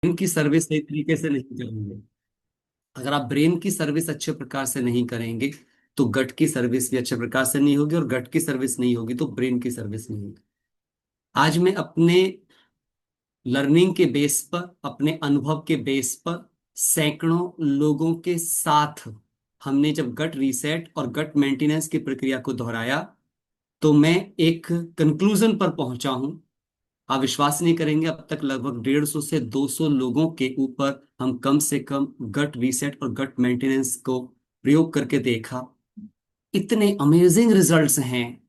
Brain की service सही तरीके से नहीं करेंगे, अगर आप ब्रेन की सर्विस अच्छे प्रकार से नहीं करेंगे तो गट की सर्विस भी अच्छे प्रकार से नहीं होगी, और गट की सर्विस नहीं होगी तो ब्रेन की सर्विस नहीं होगी। आज मैं अपने लर्निंग के बेस पर, अपने अनुभव के बेस पर सैकड़ों लोगों के साथ हमने जब गट रीसेट और गट मेंटेनेंस की प्रक्रिया को दोहराया तो मैं एक कंक्लूजन पर पहुंचा हूं। आप विश्वास नहीं करेंगे, अब तक लगभग 150 से 200 लोगों के ऊपर हम कम से कम गट रीसेट और गट मेंटेनेंस को प्रयोग करके देखा। इतने अमेजिंग रिजल्ट्स हैं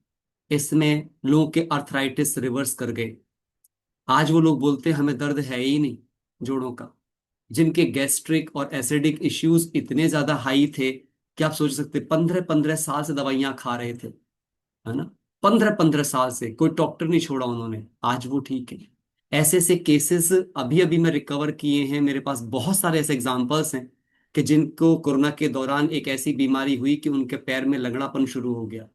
इसमें, लोगों के अर्थराइटिस रिवर्स कर गए। आज वो लोग बोलते हैं हमें दर्द है ही नहीं जोड़ों का। जिनके गैस्ट्रिक और एसिडिक इश्यूज इतने ज्यादा हाई थे कि आप सोच सकते, 15-15 साल से दवाइयां खा रहे थे, है ना। 15-15 साल से कोई डॉक्टर नहीं छोड़ा उन्होंने, आज वो ठीक है। ऐसे ऐसे केसेस अभी अभी मैं रिकवर किए हैं, मेरे पास बहुत सारे ऐसे एग्जांपल्स हैं कि जिनको कोरोना के दौरान एक ऐसी बीमारी हुई कि उनके पैर में लगड़ापन शुरू हो गया।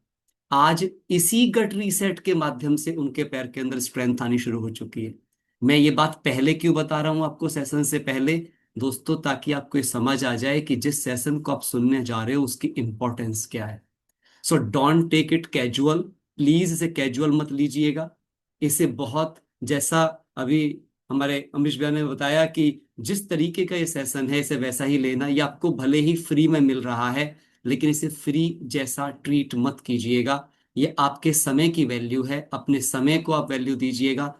आज इसी गट रीसेट के माध्यम से उनके पैर के अंदर स्ट्रेंथ आनी शुरू हो चुकी है। मैं ये बात पहले क्यों बता रहा हूं आपको सेशन से पहले, दोस्तों, ताकि आपको ये समझ आ जाए कि जिस सेशन को आप सुनने जा रहे हो उसकी इंपॉर्टेंस क्या है। So don't take it casual, please इसे कैजुअल मत लीजिएगा। इसे बहुत, जैसा अभी हमारे अमरीश भैया ने बताया कि जिस तरीके का ये सेशन है इसे वैसा ही लेना। ये आपको भले ही फ्री में मिल रहा है, लेकिन इसे फ्री जैसा ट्रीट मत कीजिएगा। ये आपके समय की वैल्यू है, अपने समय को आप वैल्यू दीजिएगा।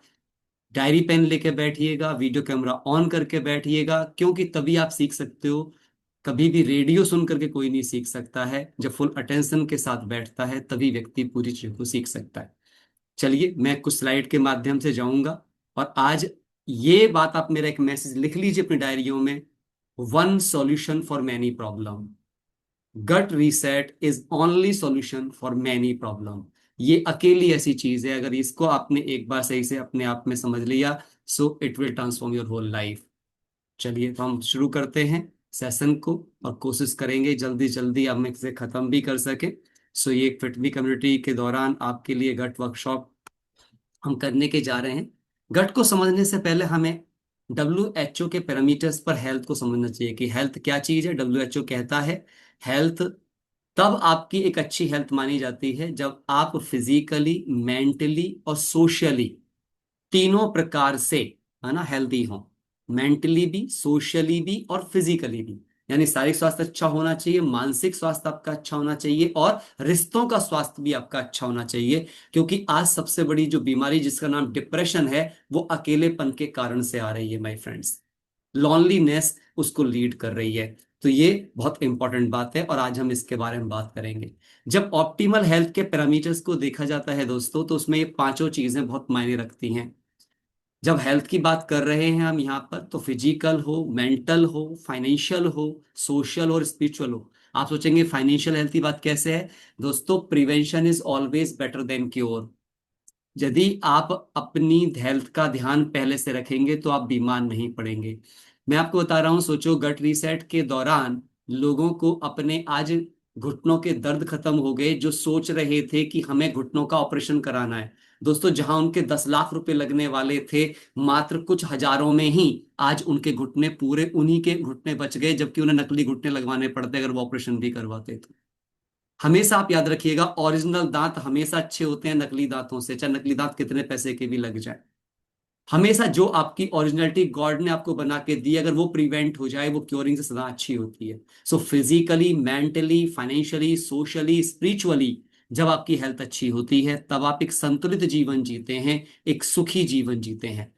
डायरी पेन लेके बैठिएगा, वीडियो कैमरा ऑन करके बैठिएगा, क्योंकि तभी आप सीख सकते हो। कभी भी रेडियो सुन करके कोई नहीं सीख सकता है, जब फुल अटेंशन के साथ बैठता है तभी व्यक्ति पूरी चीज को सीख सकता है। चलिए मैं कुछ स्लाइड के माध्यम से जाऊंगा, और आज ये बात आप मेरा एक मैसेज लिख लीजिए अपनी डायरियों में। One solution for many problem, gut reset is only solution for many problem. ये अकेली ऐसी चीज है, अगर इसको आपने एक बार सही से अपने आप में समझ लिया, so it will transform your whole life. चलिए तो हम शुरू करते हैं सेशन को, और कोशिश करेंगे जल्दी जल्दी हम इसे खत्म भी कर सके। सो ये फिटमी कम्युनिटी के दौरान आपके लिए गट वर्कशॉप हम करने के जा रहे हैं। गट को समझने से पहले हमें WHO के पैरामीटर्स पर हेल्थ को समझना चाहिए कि हेल्थ क्या चीज है। WHO कहता है हेल्थ तब आपकी एक अच्छी हेल्थ मानी जाती है जब आप फिजिकली, मेंटली और सोशली, तीनों प्रकार से, है ना, हेल्दी हो। मेंटली भी, सोशली भी और फिजिकली भी। यानी शारीरिक स्वास्थ्य अच्छा होना चाहिए, मानसिक स्वास्थ्य आपका अच्छा होना चाहिए, और रिश्तों का स्वास्थ्य भी आपका अच्छा होना चाहिए। क्योंकि आज सबसे बड़ी जो बीमारी जिसका नाम डिप्रेशन है वो अकेलेपन के कारण से आ रही है माय फ्रेंड्स। लॉनलीनेस उसको लीड कर रही है। तो ये बहुत इंपॉर्टेंट बात है, और आज हम इसके बारे में बात करेंगे। जब ऑप्टिमल हेल्थ के पैरामीटर्स को देखा जाता है दोस्तों, तो उसमें ये पांचों चीजें बहुत मायने रखती हैं। जब हेल्थ की बात कर रहे हैं हम यहाँ पर, तो फिजिकल हो, मेंटल हो, फाइनेंशियल हो, सोशल और स्पिरिचुअल हो। आप सोचेंगे फाइनेंशियल हेल्थ की बात कैसे है? दोस्तों, prevention is always better than cure. यदि आप अपनी हेल्थ का ध्यान पहले से रखेंगे तो आप बीमार नहीं पड़ेंगे। मैं आपको बता रहा हूँ, सोचो गट रीसेट के दौरान लोगों को अपने आज घुटनों के दर्द खत्म हो गए, जो सोच रहे थे कि हमें घुटनों का ऑपरेशन कराना है। दोस्तों, जहां उनके 10 लाख रुपए लगने वाले थे, मात्र कुछ हजारों में ही आज उनके घुटने, पूरे उन्हीं के घुटने बच गए, जबकि उन्हें नकली घुटने लगवाने पड़ते अगर वो ऑपरेशन भी करवाते तो। हमेशा आप याद रखिएगा, ओरिजिनल दांत हमेशा अच्छे होते हैं नकली दांतों से, चाहे नकली दांत कितने पैसे के भी लग जाए। हमेशा जो आपकी ओरिजिनलिटी गॉड ने आपको बना के दी, अगर वो प्रिवेंट हो जाए, वो क्योरिंग से सदा अच्छी होती है। So physically, mentally, financially, socially, spiritually जब आपकी हेल्थ अच्छी होती है तब आप एक संतुलित जीवन जीते हैं, एक सुखी जीवन जीते हैं।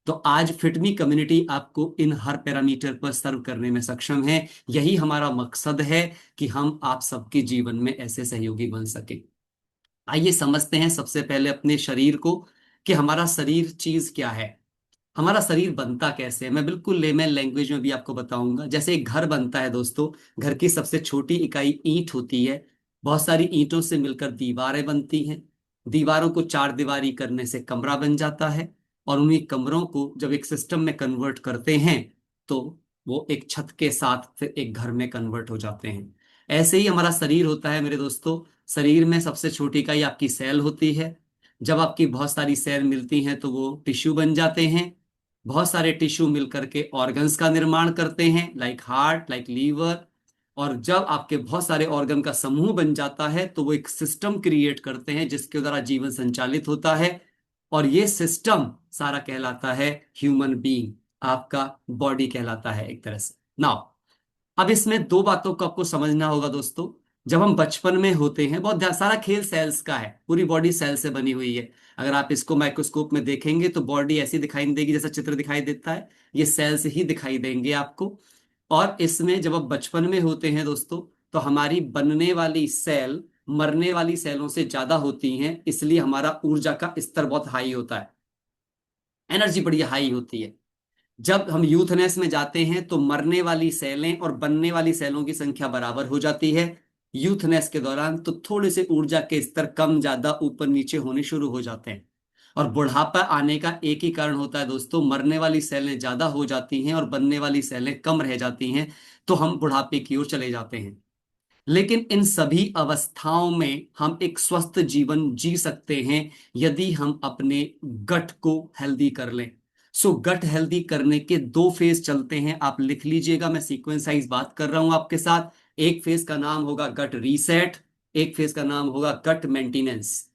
तो आज फिटमी कम्युनिटी आपको इन हर पैरामीटर पर सर्व करने में सक्षम है। यही हमारा मकसद है कि हम आप सबके जीवन में ऐसे सहयोगी बन सके। आइए समझते हैं सबसे पहले अपने शरीर को, कि हमारा शरीर चीज क्या है, हमारा शरीर बनता कैसे है। मैं बिल्कुल लेमन लैंग्वेज में भी आपको बताऊंगा। जैसे एक घर बनता है दोस्तों, घर की सबसे छोटी इकाई ईंट होती है। बहुत सारी ईंटों से मिलकर दीवारें बनती हैं। दीवारों को चार दीवारी करने से कमरा बन जाता है, और उन्हीं कमरों को जब एक सिस्टम में कन्वर्ट करते हैं तो वो एक छत के साथ फिर एक घर में कन्वर्ट हो जाते हैं। ऐसे ही हमारा शरीर होता है मेरे दोस्तों। शरीर में सबसे छोटी इकाई आपकी सेल होती है। जब आपकी बहुत सारी सेल मिलती हैं तो वो टिश्यू बन जाते हैं। बहुत सारे टिश्यू मिलकर के ऑर्गन्स का निर्माण करते हैं, लाइक हार्ट, लाइक लीवर। और जब आपके बहुत सारे ऑर्गन का समूह बन जाता है तो वो एक सिस्टम क्रिएट करते हैं जिसके द्वारा जीवन संचालित होता है। और ये सिस्टम सारा कहलाता है ह्यूमन बीइंग, आपका बॉडी कहलाता है एक तरह से। नाउ अब इसमें दो बातों को आपको समझना होगा दोस्तों। जब हम बचपन में होते हैं, बहुत सारा खेल सेल्स का है, पूरी बॉडी सेल से बनी हुई है। अगर आप इसको माइक्रोस्कोप में देखेंगे तो बॉडी ऐसी दिखाई नहीं देगी जैसा चित्र दिखाई देता है, ये सेल्स ही दिखाई देंगे आपको। और इसमें जब आप बचपन में होते हैं दोस्तों, तो हमारी बनने वाली सेल मरने वाली सेलों से ज्यादा होती हैं, इसलिए हमारा ऊर्जा का स्तर बहुत हाई होता है, एनर्जी बड़ी हाई होती है। जब हम यूथनेस में जाते हैं तो मरने वाली सेलें और बनने वाली सेलों की संख्या बराबर हो जाती है। यूथनेस के दौरान तो थोड़े से ऊर्जा के स्तर कम ज्यादा ऊपर नीचे होने शुरू हो जाते हैं। और बुढ़ापा आने का एक ही कारण होता है दोस्तों, मरने वाली सेलें ज्यादा हो जाती हैं और बनने वाली सेलें कम रह जाती हैं, तो हम बुढ़ापे की ओर चले जाते हैं। लेकिन इन सभी अवस्थाओं में हम एक स्वस्थ जीवन जी सकते हैं यदि हम अपने गट को हेल्दी कर लें। सो गट हेल्दी करने के दो फेज चलते हैं, आप लिख लीजिएगा, मैं सीक्वेंस साइज बात कर रहा हूं आपके साथ। एक फेज का नाम होगा गट रीसेट, एक फेज का नाम होगा गट मेंटेनेंस।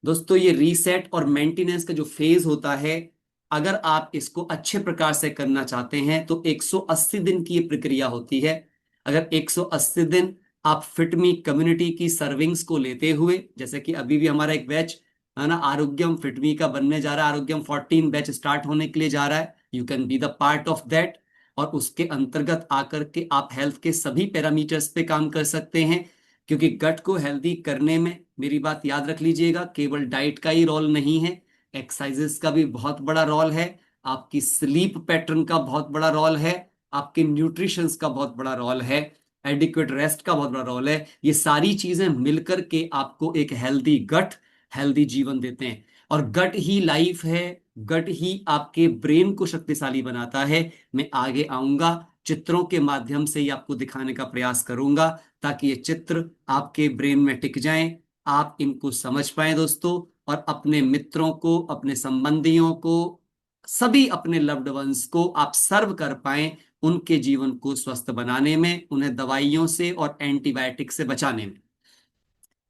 दोस्तों ये रीसेट और मेंटेनेंस का जो फेज होता है, अगर आप इसको अच्छे प्रकार से करना चाहते हैं तो 180 दिन की ये प्रक्रिया होती है। अगर 180 दिन आप फिटमी कम्युनिटी की सर्विंग्स को लेते हुए, जैसे कि अभी भी हमारा एक बैच है ना आरोग्यम फिटमी का बनने जा रहा है, आरोग्यम 14 बैच स्टार्ट होने के लिए जा रहा है, you can be the part of that. और उसके अंतर्गत आकर के आप हेल्थ के सभी पैरामीटर्स पे काम कर सकते हैं। क्योंकि गट को हेल्दी करने में, मेरी बात याद रख लीजिएगा, केवल डाइट का ही रोल नहीं है, एक्सरसाइजेस का भी बहुत बड़ा रोल है, आपकी स्लीप पैटर्न का बहुत बड़ा रोल है, आपके न्यूट्रिशंस का बहुत बड़ा रोल है, एडिक्वेट रेस्ट का बहुत बड़ा रोल है। ये सारी चीजें मिलकर के आपको एक हेल्दी गट, हेल्दी जीवन देते हैं। और गट ही लाइफ है, गट ही आपके ब्रेन को शक्तिशाली बनाता है। मैं आगे आऊंगा, चित्रों के माध्यम से ही आपको दिखाने का प्रयास करूंगा ताकि ये चित्र आपके ब्रेन में टिक जाएं, आप इनको समझ पाएं दोस्तों। और अपने मित्रों को, अपने संबंधियों को, सभी अपने लव्ड वंस को आप सर्व कर पाएं, उनके जीवन को स्वस्थ बनाने में, उन्हें दवाइयों से और एंटीबायोटिक से बचाने में।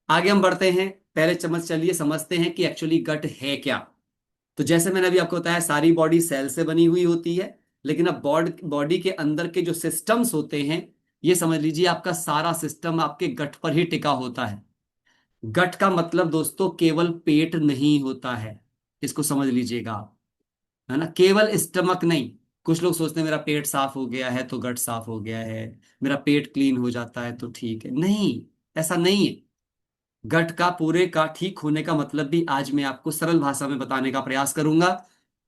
आगे हम बढ़ते हैं, पहले चलिए समझते हैं कि एक्चुअली गट है क्या। तो जैसे मैंने अभी आपको बताया, सारी बॉडी सेल से बनी हुई होती है, लेकिन अब बॉडी के अंदर के जो सिस्टम्स होते हैं, ये समझ लीजिए आपका सारा सिस्टम आपके गट पर ही टिका होता है। गट का मतलब दोस्तों केवल पेट नहीं होता है, इसको समझ लीजिएगा आप, है ना, केवल स्टमक नहीं। कुछ लोग सोचते हैं मेरा पेट साफ हो गया है तो गट साफ हो गया है, मेरा पेट क्लीन हो जाता है तो ठीक है, नहीं, ऐसा नहीं है। गट का पूरे का ठीक होने का मतलब भी आज मैं आपको सरल भाषा में बताने का प्रयास करूंगा,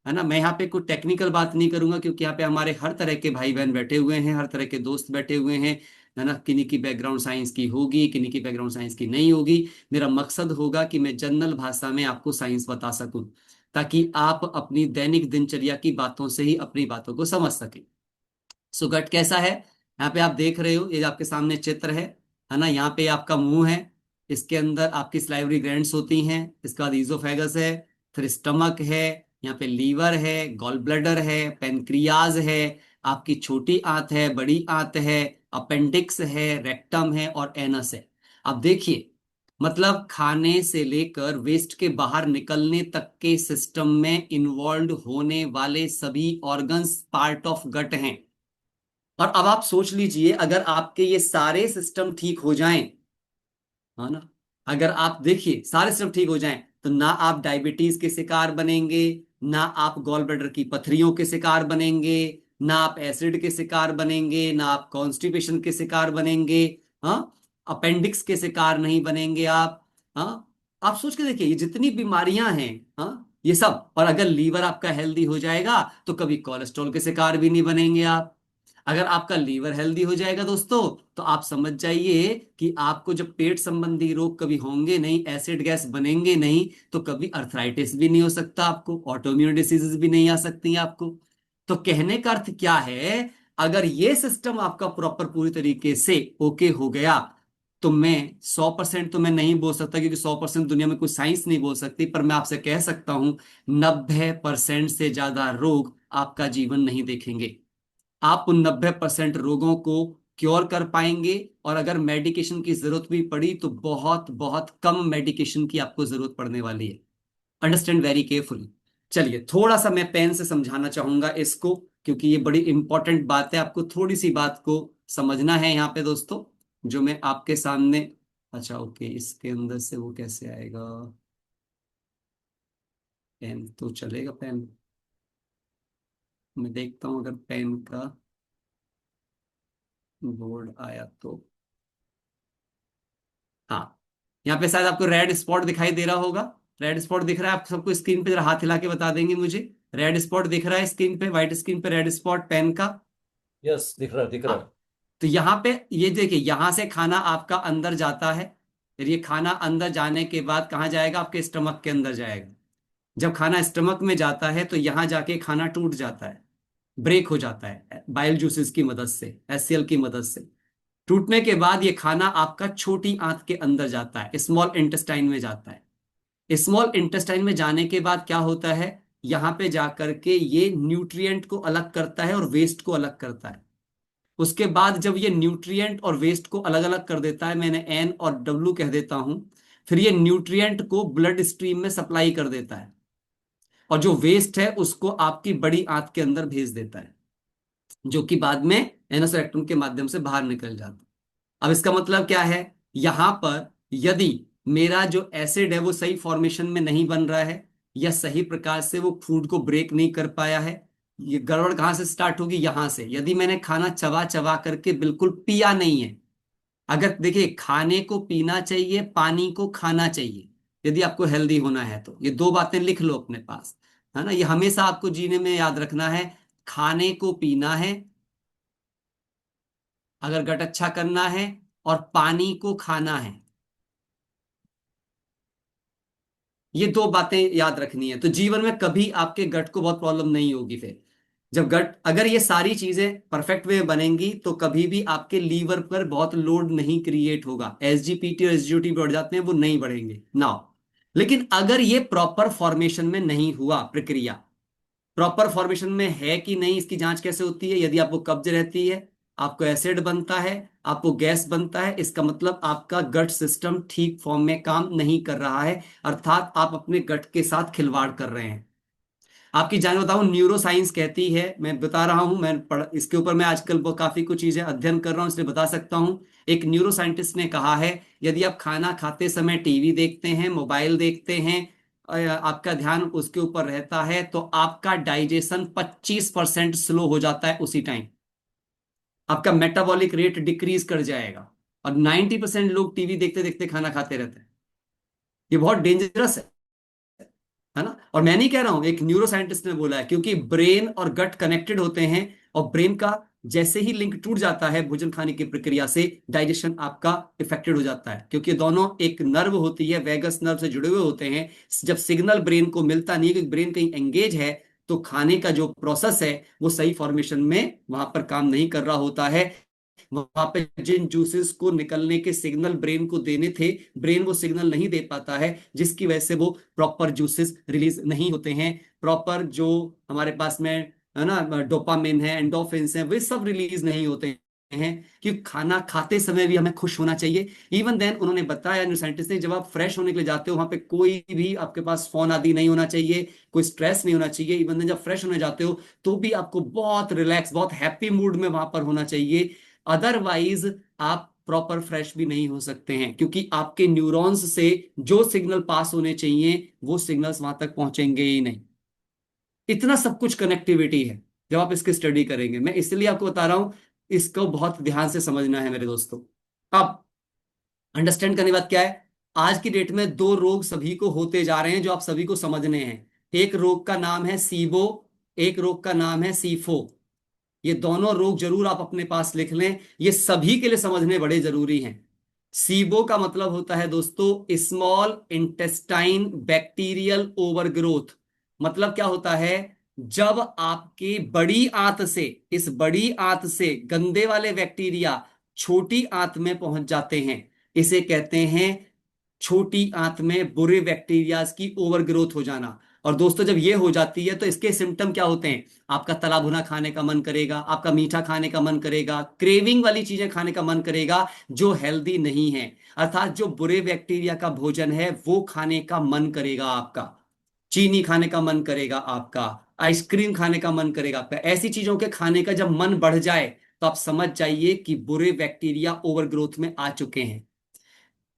है ना। मैं यहाँ पे कोई टेक्निकल बात नहीं करूंगा क्योंकि यहाँ पे हमारे हर तरह के भाई बहन बैठे हुए हैं, हर तरह के दोस्त बैठे हुए हैं, है ना। किन्हीं की बैकग्राउंड साइंस की होगी, किन्हीं की बैकग्राउंड साइंस की नहीं होगी। मेरा मकसद होगा कि मैं जनरल भाषा में आपको साइंस बता सकूं, ताकि आप अपनी दैनिक दिनचर्या की बातों से ही अपनी बातों को समझ सकें। सो गट कैसा है, यहाँ पे आप देख रहे हो, ये आपके सामने चित्र है ना। यहाँ पे आपका मुंह है, इसके अंदर आपकी सलाइवरी ग्लैंड्स होती हैं, इसके बाद ईजोफेगस है, फिर स्टमक है, यहाँ पे लीवर है, गॉल ब्लैडर है, पेनक्रियाज है, आपकी छोटी आंत है, बड़ी आंत है, अपेंडिक्स है, रेक्टम है और एनस है। अब देखिए, मतलब खाने से लेकर वेस्ट के बाहर निकलने तक के सिस्टम में इन्वॉल्व होने वाले सभी ऑर्गन्स पार्ट ऑफ गट हैं। और अब आप सोच लीजिए, अगर आपके ये सारे सिस्टम ठीक हो जाएं, है ना, अगर आप देखिए सारे सिस्टम ठीक हो जाएं, तो ना आप डायबिटीज के शिकार बनेंगे, ना आप गॉल ब्लैडर की पथरियों के शिकार बनेंगे, ना आप एसिड के शिकार बनेंगे, ना आप कॉन्स्टिपेशन के शिकार बनेंगे, हाँ, अपेंडिक्स के शिकार नहीं बनेंगे आप, हाँ। आप सोच के देखिए, ये जितनी बीमारियां हैं, हाँ, ये सब। और अगर लीवर आपका हेल्दी हो जाएगा तो कभी कोलेस्ट्रॉल के शिकार भी नहीं बनेंगे आप। अगर आपका लीवर हेल्दी हो जाएगा दोस्तों, तो आप समझ जाइए कि आपको जब पेट संबंधी रोग कभी होंगे नहीं, एसिड गैस बनेंगे नहीं, तो कभी अर्थराइटिस भी नहीं हो सकता आपको, ऑटोइम्यून डिसीजेस भी नहीं आ सकती आपको। तो कहने का अर्थ क्या है, अगर ये सिस्टम आपका प्रॉपर पूरी तरीके से ओके हो गया, तो मैं 100% तो मैं नहीं बोल सकता क्योंकि 100% दुनिया में कोई साइंस नहीं बोल सकती, पर मैं आपसे कह सकता हूं 90% से ज्यादा रोग आपका जीवन नहीं देखेंगे। आप उन 90% रोगों को क्योर कर पाएंगे, और अगर मेडिकेशन की जरूरत भी पड़ी तो बहुत बहुत कम मेडिकेशन की आपको जरूरत पड़ने वाली है। Understand very carefully. चलिए थोड़ा सा मैं पेन से समझाना चाहूंगा इसको, क्योंकि ये बड़ी इंपॉर्टेंट बात है, आपको थोड़ी सी बात को समझना है यहाँ पे दोस्तों, जो मैं आपके सामने। अच्छा ओके, इसके अंदर से वो कैसे आएगा? पेन तो चलेगा, पेन मैं देखता हूँ अगर पेन का बोर्ड आया तो। हाँ, यहाँ पे शायद आपको रेड स्पॉट दिखाई दे रहा होगा। रेड स्पॉट दिख रहा है आप सबको स्क्रीन पे? जरा हाथ हिला के बता देंगे मुझे। रेड स्पॉट दिख रहा है स्क्रीन पे, व्हाइट स्क्रीन पे रेड स्पॉट पेन का? यस, दिख रहा है, दिख रहा है। हाँ। तो यहाँ पे ये देखिए, यहां से खाना आपका अंदर जाता है, फिर ये खाना अंदर जाने के बाद कहाँ जाएगा? आपके स्टमक के अंदर जाएगा। जब खाना स्टमक में जाता है तो यहाँ जाके खाना टूट जाता है, ब्रेक हो जाता है बाइल जूसेस की मदद से, एचसीएल की मदद से। टूटने के बाद ये खाना आपका छोटी आंत के अंदर जाता है, स्मॉल इंटेस्टाइन में जाता है। स्मॉल इंटेस्टाइन में जाने के बाद क्या होता है? यहां पे जाकर के ये न्यूट्रिएंट को अलग करता है और वेस्ट को अलग करता है। उसके बाद जब ये न्यूट्रिएंट और वेस्ट को अलग अलग कर देता है, मैंने एन और डब्ल्यू कह देता हूं, फिर ये न्यूट्रिएंट को ब्लड स्ट्रीम में सप्लाई कर देता है, और जो वेस्ट है उसको आपकी बड़ी आंत के अंदर भेज देता है, जो कि बाद में एनोसेक्टोम के माध्यम से बाहर निकल जाता है। अब इसका मतलब क्या है? यहां पर यदि मेरा जो एसिड है वो सही फॉर्मेशन में नहीं बन रहा है, या सही प्रकार से वो फूड को ब्रेक नहीं कर पाया है, ये गड़बड़ कहां से स्टार्ट होगी? यहां से। यदि मैंने खाना चबा चबा करके बिल्कुल पिया नहीं है, अगर देखिए, खाने को पीना चाहिए, पानी को खाना चाहिए, यदि आपको हेल्दी होना है तो ये दो बातें लिख लो अपने पास, है ना? ये हमेशा आपको जीने में याद रखना है। खाने को पीना है अगर गट अच्छा करना है, और पानी को खाना है। ये दो बातें याद रखनी है, तो जीवन में कभी आपके गट को बहुत प्रॉब्लम नहीं होगी। फिर जब गट, अगर ये सारी चीजें परफेक्ट वे में बनेंगी तो कभी भी आपके लीवर पर बहुत लोड नहीं क्रिएट होगा। एसजीपीटी और एसजीओटी बढ़ जाते हैं, वो नहीं बढ़ेंगे ना। लेकिन अगर ये प्रॉपर फॉर्मेशन में नहीं हुआ, प्रक्रिया प्रॉपर फॉर्मेशन में है कि नहीं, इसकी जांच कैसे होती है? यदि आपको कब्ज रहती है, आपको एसिड बनता है, आपको गैस बनता है, इसका मतलब आपका गट सिस्टम ठीक फॉर्म में काम नहीं कर रहा है, अर्थात आप अपने गट के साथ खिलवाड़ कर रहे हैं। आपकी जान बताऊं, न्यूरो साइंस कहती है, मैं बता रहा हूं, इसके ऊपर मैं आजकल काफी कुछ चीजें अध्ययन कर रहा हूं, इसलिए बता सकता हूं। एक न्यूरो साइंटिस्ट ने कहा है, यदि आप खाना खाते समय टीवी देखते हैं, मोबाइल देखते हैं, आपका ध्यान उसके ऊपर रहता है, तो आपका डाइजेशन 25% स्लो हो जाता है उसी टाइम। आपका मेटाबॉलिक रेट डिक्रीज कर जाएगा, और 90% लोग टीवी देखते देखते खाना खाते रहते हैं। ये बहुत डेंजरस है ना? और मैं नहीं कह रहा हूं, एक न्यूरो साइंटिस्ट ने बोला है, क्योंकि ब्रेन और गट कनेक्टेड होते हैं, और ब्रेन का जैसे ही लिंक टूट जाता है भोजन खाने की प्रक्रिया से, डाइजेशन आपका इफेक्टेड हो जाता है, क्योंकि दोनों एक नर्व होती है, वैगस नर्व से जुड़े हुए होते हैं। जब सिग्नल ब्रेन को मिलता नहीं है, क्योंकि ब्रेन कहीं एंगेज है, तो खाने का जो प्रोसेस है वो सही फॉर्मेशन में वहां पर काम नहीं कर रहा होता है। वहां पे जिन जूसेस को निकलने के सिग्नल ब्रेन को देने थे, ब्रेन वो सिग्नल नहीं दे पाता है, जिसकी वजह से वो प्रॉपर जूसेस रिलीज नहीं होते हैं। प्रॉपर जो हमारे पास में, है ना, डोपामिन है, एंडोफिन्स हैं, वे सब रिलीज नहीं होते हैं। कि खाना खाते समय भी हमें खुश होना चाहिए। इवन देन उन्होंने बताया, न्यू साइंटिस्ट ने, जब आप फ्रेश होने के लिए जाते हो, वहां पे कोई भी आपके पास फोन आदि नहीं होना चाहिए, कोई स्ट्रेस नहीं होना चाहिए। इवन देन जब फ्रेश होने जाते हो तो भी आपको बहुत रिलैक्स, बहुत हैप्पी मूड में वहां पर होना चाहिए। अदरवाइज आप प्रॉपर फ्रेश भी नहीं हो सकते हैं, क्योंकि आपके न्यूरॉन्स से जो सिग्नल पास होने चाहिए वो सिग्नल्स वहां तक पहुंचेंगे ही नहीं। इतना सब कुछ कनेक्टिविटी है जब आप इसकी स्टडी करेंगे, मैं इसलिए आपको बता रहा हूं, इसको बहुत ध्यान से समझना है मेरे दोस्तों। अब अंडरस्टैंड करने की बात क्या है? आज की डेट में दो रोग सभी को होते जा रहे हैं, जो आप सभी को समझने हैं। एक रोग का नाम है सीबो, एक रोग का नाम है सीफो। ये दोनों रोग जरूर आप अपने पास लिख लें, ये सभी के लिए समझने बड़े जरूरी हैं। सीबो का मतलब होता है दोस्तों, स्मॉल इंटेस्टाइन बैक्टीरियल ओवरग्रोथ। मतलब क्या होता है? जब आपकी बड़ी आंत से, इस बड़ी आंत से गंदे वाले बैक्टीरिया छोटी आंत में पहुंच जाते हैं, इसे कहते हैं छोटी आंत में बुरे बैक्टीरियाज की ओवरग्रोथ हो जाना। और दोस्तों जब ये हो जाती है तो इसके सिम्टम क्या होते हैं? आपका तला भुना खाने का मन करेगा, आपका मीठा खाने का मन करेगा, क्रेविंग वाली चीजें खाने का मन करेगा जो हेल्दी नहीं है, अर्थात जो बुरे बैक्टीरिया का भोजन है वो खाने का मन करेगा आपका। चीनी खाने का मन करेगा आपका, आइसक्रीम खाने का मन करेगा आपका। ऐसी चीजों के खाने का जब मन बढ़ जाए तो आप समझ जाइए कि बुरे बैक्टीरिया ओवरग्रोथ में आ चुके हैं।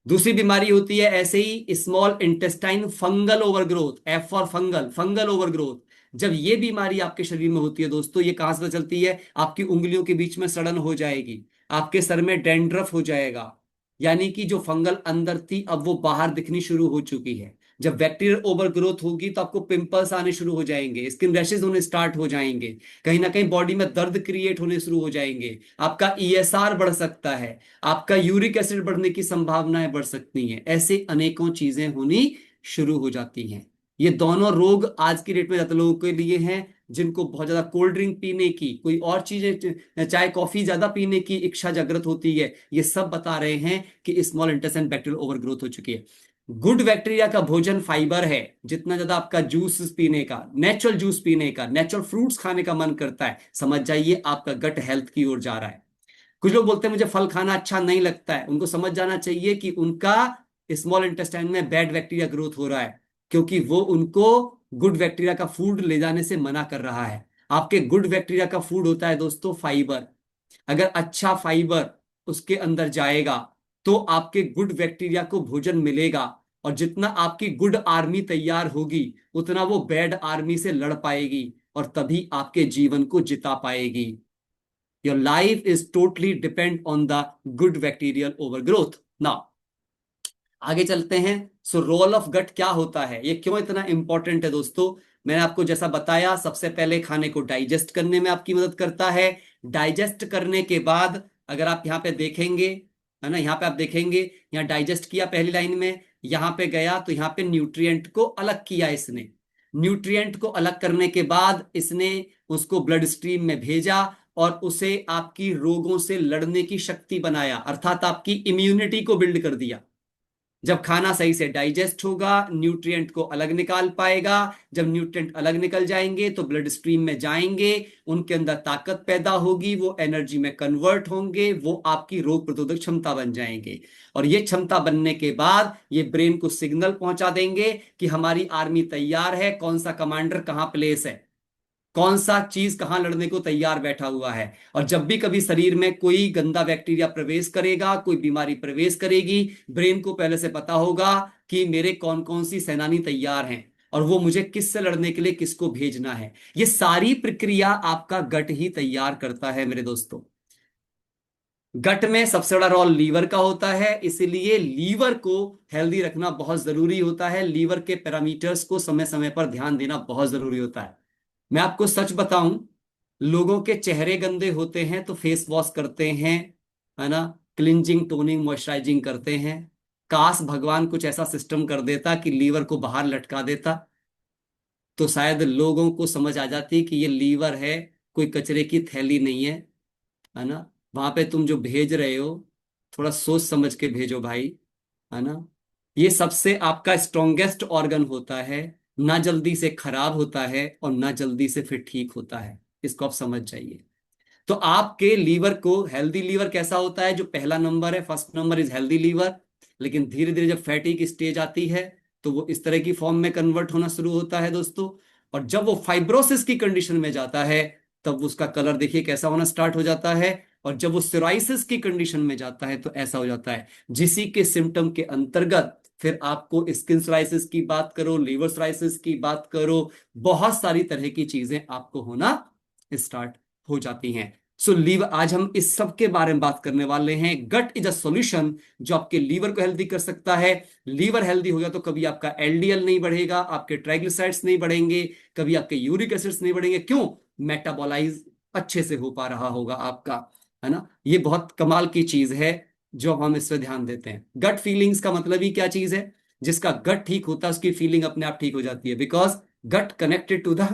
दूसरी बीमारी होती है ऐसे ही small intestine fungal overgrowth, F for fungal, fungal overgrowth. जब ये बीमारी आपके शरीर में होती है दोस्तों, ये कहां से पता चलती है? आपकी उंगलियों के बीच में सड़न हो जाएगी, आपके सर में डैंड्रफ हो जाएगा, यानी कि जो फंगल अंदर थी अब वो बाहर दिखनी शुरू हो चुकी है। जब बैक्टीरियल ओवरग्रोथ होगी तो आपको पिंपल्स आने शुरू हो जाएंगे, स्किन रैशेज होने स्टार्ट हो जाएंगे, कहीं ना कहीं बॉडी में दर्द क्रिएट होने शुरू हो जाएंगे, आपका ईएसआर बढ़ सकता है, आपका यूरिक एसिड बढ़ने की संभावनाएं बढ़ सकती हैं, ऐसे अनेकों चीजें होनी शुरू हो जाती हैं। ये दोनों रोग आज की डेट में ज्यादा लोगों के लिए हैं जिनको बहुत ज्यादा कोल्ड ड्रिंक पीने की, कोई और चीजें, चाय कॉफी ज्यादा पीने की इच्छा जागृत होती है। ये सब बता रहे हैं कि स्मॉल इंटेस्टाइन बैक्टीरियल ओवरग्रोथ हो चुकी है। गुड बैक्टीरिया का भोजन फाइबर है। जितना ज्यादा आपका जूस पीने का, नेचुरल जूस पीने का, नेचुरल फ्रूट्स खाने का मन करता है, समझ जाइए आपका गट हेल्थ की ओर जा रहा है। कुछ लोग बोलते हैं मुझे फल खाना अच्छा नहीं लगता है, उनको समझ जाना चाहिए कि उनका स्मॉल इंटेस्टाइन में बैड बैक्टीरिया ग्रोथ हो रहा है, क्योंकि वो उनको गुड बैक्टीरिया का फूड ले जाने से मना कर रहा है। आपके गुड बैक्टीरिया का फूड होता है दोस्तों फाइबर। अगर अच्छा फाइबर उसके अंदर जाएगा तो आपके गुड बैक्टीरिया को भोजन मिलेगा, और जितना आपकी गुड आर्मी तैयार होगी उतना वो बैड आर्मी से लड़ पाएगी, और तभी आपके जीवन को जिता पाएगी। Your life is totally depend on the good bacterial overgrowth. Now, आगे चलते हैं। सो रोल ऑफ गट क्या होता है, ये क्यों इतना इंपॉर्टेंट है दोस्तों? मैंने आपको जैसा बताया, सबसे पहले खाने को डाइजेस्ट करने में आपकी मदद करता है। डाइजेस्ट करने के बाद अगर आप यहाँ पे देखेंगे, है ना, यहाँ पे आप देखेंगे, यहाँ डाइजेस्ट किया पहली लाइन में, यहाँ पे गया तो यहाँ पे न्यूट्रिएंट को अलग किया इसने। न्यूट्रिएंट को अलग करने के बाद इसने उसको ब्लड स्ट्रीम में भेजा और उसे आपकी रोगों से लड़ने की शक्ति बनाया, अर्थात आपकी इम्यूनिटी को बिल्ड कर दिया। जब खाना सही से डाइजेस्ट होगा, न्यूट्रिएंट को अलग निकाल पाएगा। जब न्यूट्रिएंट अलग निकल जाएंगे तो ब्लड स्ट्रीम में जाएंगे, उनके अंदर ताकत पैदा होगी, वो एनर्जी में कन्वर्ट होंगे, वो आपकी रोग प्रतिरोधक क्षमता बन जाएंगे। और ये क्षमता बनने के बाद ये ब्रेन को सिग्नल पहुंचा देंगे कि हमारी आर्मी तैयार है, कौन सा कमांडर कहां प्लेस है, कौन सा चीज कहां लड़ने को तैयार बैठा हुआ है। और जब भी कभी शरीर में कोई गंदा बैक्टीरिया प्रवेश करेगा, कोई बीमारी प्रवेश करेगी, ब्रेन को पहले से पता होगा कि मेरे कौन कौन सी सेनानी तैयार हैं और वो मुझे किससे लड़ने के लिए किसको भेजना है। ये सारी प्रक्रिया आपका गट ही तैयार करता है मेरे दोस्तों। गट में सबसे बड़ा रोल लीवर का होता है, इसीलिए लीवर को हेल्दी रखना बहुत जरूरी होता है। लीवर के पैरामीटर्स को समय समय पर ध्यान देना बहुत जरूरी होता है। मैं आपको सच बताऊं, लोगों के चेहरे गंदे होते हैं तो फेस वॉश करते हैं, है ना, क्लिंजिंग टोनिंग मॉइस्चराइजिंग करते हैं। काश भगवान कुछ ऐसा सिस्टम कर देता कि लीवर को बाहर लटका देता, तो शायद लोगों को समझ आ जाती कि ये लीवर है, कोई कचरे की थैली नहीं है ना। वहां पे तुम जो भेज रहे हो थोड़ा सोच समझ के भेजो भाई, है ना। ये सबसे आपका स्ट्रॉन्गेस्ट ऑर्गन होता है, ना जल्दी से खराब होता है और ना जल्दी से फिर ठीक होता है, इसको आप समझ जाइए। तो आपके लीवर को, हेल्दी लीवर कैसा होता है? जो पहला नंबर है, first number is healthy liver. लेकिन धीरे धीरे जब फैटी की स्टेज आती है तो वो इस तरह की फॉर्म में कन्वर्ट होना शुरू होता है दोस्तों। और जब वो फाइब्रोसिस की कंडीशन में जाता है तब उसका कलर देखिए कैसा होना स्टार्ट हो जाता है। और जब वो सोराइसिस की कंडीशन में जाता है तो ऐसा हो जाता है, जिसी के सिम्टम के अंतर्गत फिर आपको स्किन सोराइसिस की बात करो, लीवर सोराइसिस की बात करो, बहुत सारी तरह की चीजें आपको होना स्टार्ट हो जाती हैं। सो लीवर, आज हम इस सब के बारे में बात करने वाले हैं। गट इज अ सॉल्यूशन जो आपके लीवर को हेल्दी कर सकता है। लीवर हेल्दी हो गया तो कभी आपका एलडीएल नहीं बढ़ेगा, आपके ट्राइग्लिसराइड्स नहीं बढ़ेंगे, कभी आपके यूरिक एसिड्स नहीं बढ़ेंगे। क्यों? मेटाबॉलाइज अच्छे से हो पा रहा होगा आपका, है ना। ये बहुत कमाल की चीज है जो हम इस पे ध्यान देते हैं। गट फीलिंग्स का मतलब ही क्या चीज है? जिसका गट ठीक होता है उसकी फीलिंग अपने आप ठीक हो जाती है, because gut connected to the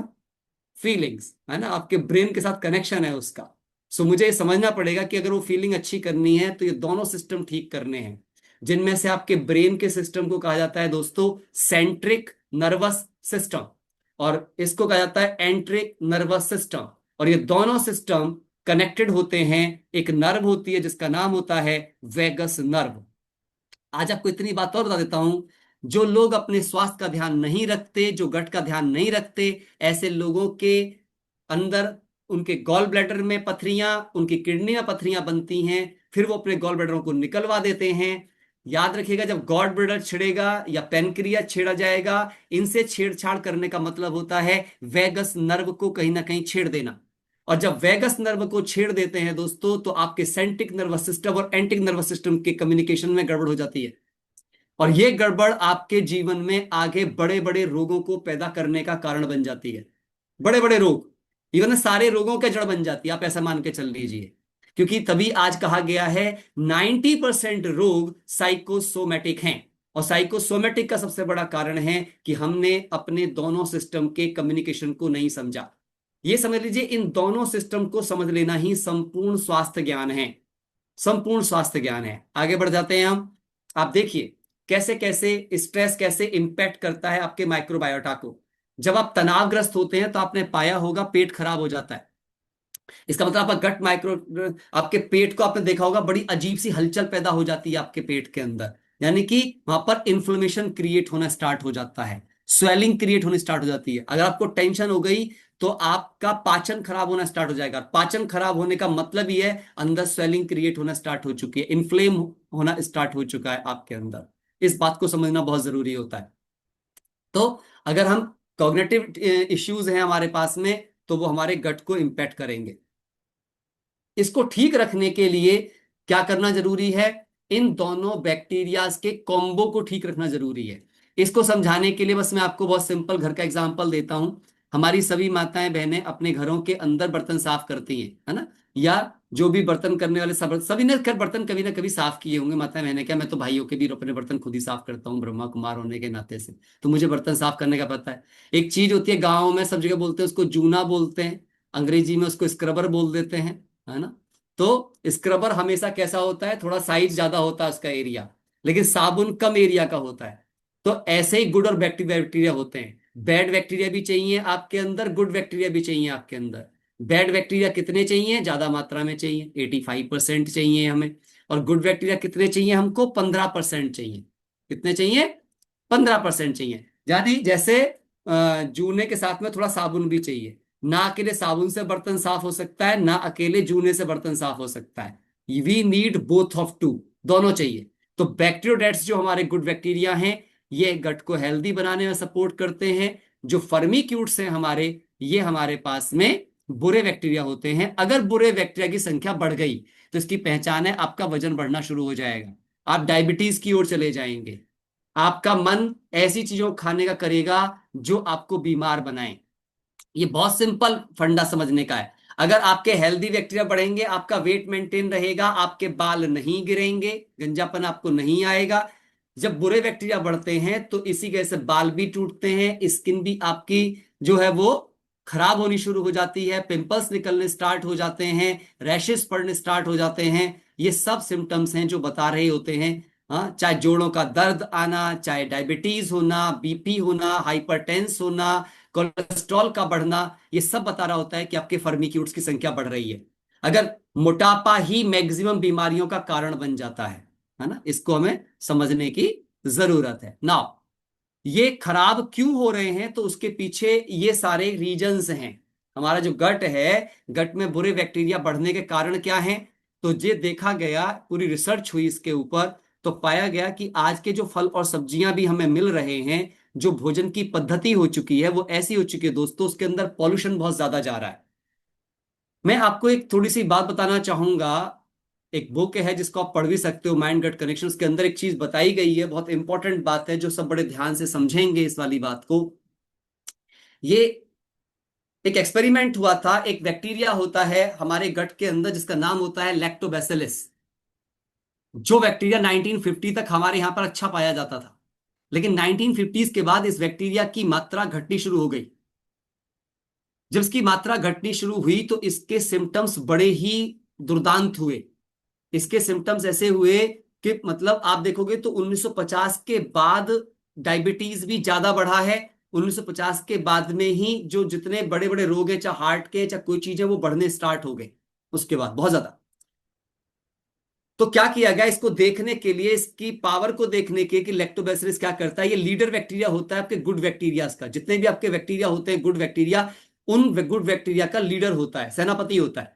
feelings, है ना, आपके ब्रेन के साथ कनेक्शन है उसका। सो मुझे ये समझना पड़ेगा कि अगर वो फीलिंग अच्छी करनी है तो ये दोनों सिस्टम ठीक करने हैं, जिनमें से आपके ब्रेन के सिस्टम को कहा जाता है दोस्तों सेंट्रिक नर्वस सिस्टम। और इसको कहा जाता है एंट्रिक नर्वस सिस्टम। और ये दोनों सिस्टम कनेक्टेड होते हैं। एक नर्व होती है जिसका नाम होता है वेगस नर्व। आज आपको इतनी बात और बता देता हूं, जो लोग अपने स्वास्थ्य का ध्यान नहीं रखते, जो गट का ध्यान नहीं रखते, ऐसे लोगों के अंदर, उनके गॉल ब्लैडर में पथरियां, उनकी किडनी में पथरियां बनती हैं, फिर वो अपने गॉल ब्लैडरों को निकलवा देते हैं। याद रखिएगा, जब गॉल ब्लैडर छिड़ेगा या पेनक्रिया छेड़ा जाएगा, इनसे छेड़छाड़ करने का मतलब होता है वेगस नर्व को कहीं ना कहीं छेड़ देना। और जब वेगस नर्व को छेड़ देते हैं दोस्तों, तो आपके सेंट्रिक नर्वस सिस्टम और एंटिक नर्वस सिस्टम के कम्युनिकेशन में गड़बड़ हो जाती है। और यह गड़बड़ आपके जीवन में आगे बड़े बड़े रोगों को पैदा करने का कारण बन जाती है। बड़े बड़े रोग, इवन सारे रोगों के जड़ बन जाती है, आप ऐसा मान के चल लीजिए। क्योंकि तभी आज कहा गया है 90% रोग साइकोसोमेटिक हैं। और साइकोसोमेटिक का सबसे बड़ा कारण है कि हमने अपने दोनों सिस्टम के कम्युनिकेशन को नहीं समझा। ये समझ लीजिए, इन दोनों सिस्टम को समझ लेना ही संपूर्ण स्वास्थ्य ज्ञान है। संपूर्ण स्वास्थ्य ज्ञान है। आगे बढ़ जाते हैं हम। आप देखिए कैसे कैसे स्ट्रेस कैसे इंपैक्ट करता है आपके माइक्रोबायोटा को। जब आप तनावग्रस्त होते हैं तो आपने पाया होगा पेट खराब हो जाता है। इसका मतलब आपका गट माइक्रो, आपके पेट को आपने देखा होगा, बड़ी अजीब सी हलचल पैदा हो जाती है आपके पेट के अंदर। यानी कि वहां पर इन्फ्लेमेशन क्रिएट होना स्टार्ट हो जाता है, स्वेलिंग क्रिएट होनी स्टार्ट हो जाती है। अगर आपको टेंशन हो गई तो आपका पाचन खराब होना स्टार्ट हो जाएगा। पाचन खराब होने का मतलब ही है अंदर स्वेलिंग क्रिएट होना स्टार्ट हो चुकी है, इन्फ्लेम होना स्टार्ट हो चुका है आपके अंदर। इस बात को समझना बहुत जरूरी होता है। तो अगर हम कॉग्निटिव इश्यूज हैं हमारे पास में, तो वो हमारे गट को इंपैक्ट करेंगे। इसको ठीक रखने के लिए क्या करना जरूरी है? इन दोनों बैक्टीरियाज के कॉम्बो को ठीक रखना जरूरी है। इसको समझाने के लिए बस मैं आपको बहुत सिंपल घर का एग्जांपल देता हूं। हमारी सभी माताएं बहनें अपने घरों के अंदर बर्तन साफ करती हैं, है ना? या जो भी बर्तन करने वाले सब, सभी ने खैर बर्तन कभी ना कभी साफ किए होंगे, माताएं बहनें क्या, मैं तो भाइयों के भी अपने बर्तन खुद ही साफ करता हूँ, ब्रह्मा कुमार होने के नाते से। तो मुझे बर्तन साफ करने का पता है। एक चीज होती है, गाँव में सब जगह बोलते हैं उसको जूना बोलते हैं, अंग्रेजी में उसको स्क्रबर बोल देते हैं, है ना? तो स्क्रबर हमेशा कैसा होता है, थोड़ा साइज ज्यादा होता है उसका एरिया, लेकिन साबुन कम एरिया का होता है। तो ऐसे ही गुड और बैक्टीरिया होते हैं। बैड बैक्टीरिया भी चाहिए आपके अंदर, गुड बैक्टीरिया भी चाहिए आपके अंदर। बैड बैक्टीरिया कितने चाहिए? ज्यादा मात्रा में चाहिए, 85% चाहिए हमें। और गुड बैक्टीरिया कितने चाहिए हमको? 15% चाहिए। कितने चाहिए? 15% चाहिए। यानी जैसे जूने के साथ में थोड़ा साबुन भी चाहिए। ना अकेले साबुन से बर्तन साफ हो सकता है, ना अकेले जूने से बर्तन साफ हो सकता है। We need both of two, दोनों चाहिए। तो बैक्टीरियोडेट्स जो हमारे गुड बैक्टीरिया हैं, ये गट को हेल्दी बनाने में सपोर्ट करते हैं। जो फर्मिक्यूट्स हैं हमारे, ये हमारे पास में बुरे बैक्टीरिया होते हैं। अगर बुरे बैक्टीरिया की संख्या बढ़ गई तो इसकी पहचान है, आपका वजन बढ़ना शुरू हो जाएगा, आप डायबिटीज की ओर चले जाएंगे। आपका मन ऐसी चीजों को खाने का करेगा जो आपको बीमार बनाए। ये बहुत सिंपल फंडा समझने का है। अगर आपके हेल्दी बैक्टीरिया बढ़ेंगे, आपका वेट मेंटेन रहेगा, आपके बाल नहीं गिरेंगे, गंजापन आपको नहीं आएगा। जब बुरे बैक्टीरिया बढ़ते हैं तो इसी वजह से बाल भी टूटते हैं, स्किन भी आपकी जो है वो खराब होनी शुरू हो जाती है, पिंपल्स निकलने स्टार्ट हो जाते हैं, रैशेस पड़ने स्टार्ट हो जाते हैं। ये सब सिम्टम्स हैं जो बता रहे होते हैं। हाँ, चाहे जोड़ों का दर्द आना, चाहे डायबिटीज होना, बीपी होना, हाइपरटेंस होना, कोलेस्ट्रॉल का बढ़ना, ये सब बता रहा होता है कि आपके फर्मिक्यूट्स की संख्या बढ़ रही है। अगर मोटापा ही मैक्सिमम बीमारियों का कारण बन जाता है ना? इसको हमें समझने की जरूरत है। नाउ ये खराब क्यों हो रहे हैं, तो उसके पीछे ये सारे रीजंस हैं। हमारा जो गट है, गट में बुरे बैक्टीरिया बढ़ने के कारण क्या हैं? तो ये देखा गया, पूरी रिसर्च हुई इसके ऊपर, तो पाया गया कि आज के जो फल और सब्जियां भी हमें मिल रहे हैं, जो भोजन की पद्धति हो चुकी है वो ऐसी हो चुकी है दोस्तों, उसके अंदर पॉल्यूशन बहुत ज्यादा जा रहा है। मैं आपको एक थोड़ी सी बात बताना चाहूंगा। एक बुक है जिसको आप पढ़ भी सकते हो, माइंड गट कनेक्शन। के अंदर एक चीज बताई गई है, बहुत इंपॉर्टेंट बात है, जो सब बड़े ध्यान से समझेंगे इस वाली बात को। ये एक एक्सपेरिमेंट हुआ था। एक बैक्टीरिया होता है हमारे गट के अंदर जिसका नाम होता है लैक्टोबैसिलस। जो बैक्टीरिया 1950 तक हमारे यहां पर अच्छा पाया जाता था, लेकिन 1950s के बाद इस बैक्टीरिया की मात्रा घटनी शुरू हो गई। जब इसकी मात्रा घटनी शुरू हुई तो इसके सिम्टम्स बड़े ही दुर्दांत हुए। इसके सिम्टम्स ऐसे हुए कि मतलब आप देखोगे तो 1950 के बाद डायबिटीज भी ज्यादा बढ़ा है, 1950 के बाद में ही जो जितने बड़े बड़े रोग हैं, चाहे हार्ट के चाहे कोई चीज है, वो बढ़ने स्टार्ट हो गए उसके बाद बहुत ज्यादा। तो क्या किया गया इसको देखने के लिए, इसकी पावर को देखने के कि लैक्टोबैसिलस क्या करता है। ये लीडर बैक्टीरिया होता है आपके गुड बैक्टीरिया का। जितने भी आपके बैक्टीरिया होते हैं गुड बैक्टीरिया, उन गुड बैक्टीरिया का लीडर होता है, सेनापति होता है।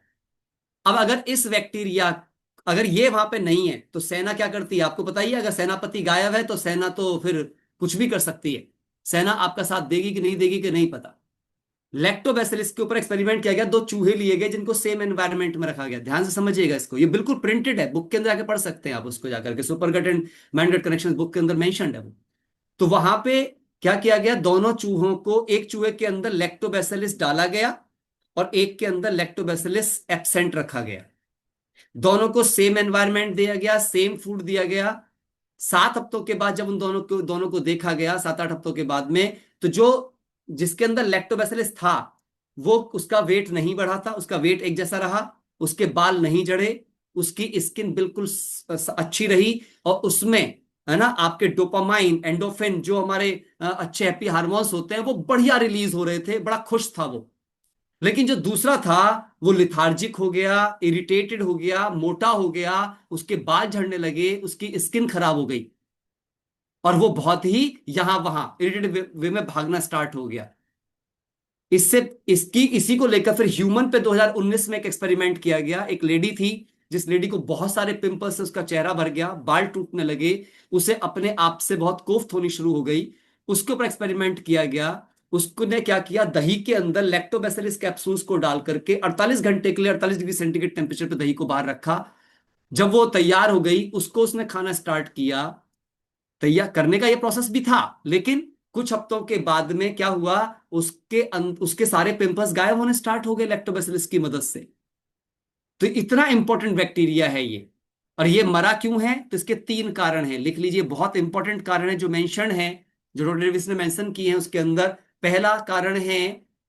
अब अगर इस बैक्टीरिया, अगर ये वहां पे नहीं है तो सेना क्या करती है आपको पता ही है। अगर सेनापति गायब है तो सेना तो फिर कुछ भी कर सकती है। सेना आपका साथ देगी कि नहीं देगी कि नहीं पता। लैक्टोबैसिलस के ऊपर एक्सपेरिमेंट किया गया, दो चूहे लिए गए जिनको सेम एनवायरनमेंट में रखा गया। ध्यान से समझिएगा इसको, ये बिल्कुल प्रिंटेड है, बुक के अंदर जाके पढ़ सकते हैं आप उसको जाकर के। Super gut and mind gut connection book के अंदर मेंशन्ड है वो। तो वहां पे क्या किया गया, दोनों चूहों को, एक चूहे के अंदर लैक्टोबैसिलस डाला गया और एक के अंदर लैक्टोबैसिलस एब्सेंट रखा गया। दोनों को सेम एनवायरनमेंट दिया गया, सेम फूड दिया गया। 7 हफ्तों के बाद जब उन दोनों को देखा गया, 7-8 हफ्तों के बाद में, तो जो जिसके अंदर लैक्टोबैसिलस था वो, उसका वेट नहीं बढ़ा था, उसका वेट एक जैसा रहा, उसके बाल नहीं झड़े, उसकी स्किन बिल्कुल अच्छी रही। और उसमें, है ना, आपके डोपामाइन, एंडोफिन, जो हमारे अच्छे हैप्पी हार्मोन्स होते हैं, वो बढ़िया रिलीज हो रहे थे, बड़ा खुश था वो। लेकिन जो दूसरा था वो लिथार्जिक हो गया, इरिटेटेड हो गया, मोटा हो गया, उसके बाल झड़ने लगे, उसकी स्किन खराब हो गई और वो बहुत ही यहां वहां इरिटेटेड वे में भागना स्टार्ट हो गया। इससे इसकी इसी को लेकर फिर ह्यूमन पे 2019 में एक एक्सपेरिमेंट किया गया। एक लेडी थी, जिस लेडी को बहुत सारे पिंपल्स से उसका चेहरा भर गया, बाल टूटने लगे, उसे अपने आप से बहुत कोफ्त होनी शुरू हो गई। उसके ऊपर एक्सपेरिमेंट किया गया। उसने क्या किया, दही के अंदर लैक्टोबैसिलस कैप्सूल्स को डाल करके 48 घंटे के लिए 48 डिग्री सेंटीग्रेड टेम्परेचर पे दही को बाहर रखा। जब वो तैयार हो गई, उसको उसने खाना स्टार्ट किया। तैयार करने का ये प्रोसेस भी था, लेकिन कुछ हफ्तों के बाद में क्या हुआ, उसके सारे पिंपल्स गायब होने स्टार्ट हो गए लैक्टोबैसिलस की मदद से। तो इतना इंपॉर्टेंट बैक्टीरिया है ये। और ये मरा क्यों है, तो इसके 3 कारण हैं, लिख लीजिए, बहुत इंपॉर्टेंट कारण है जो मेंशन है, जो डॉक्टर डेविस ने मेंशन किए हैं उसके अंदर। पहला कारण है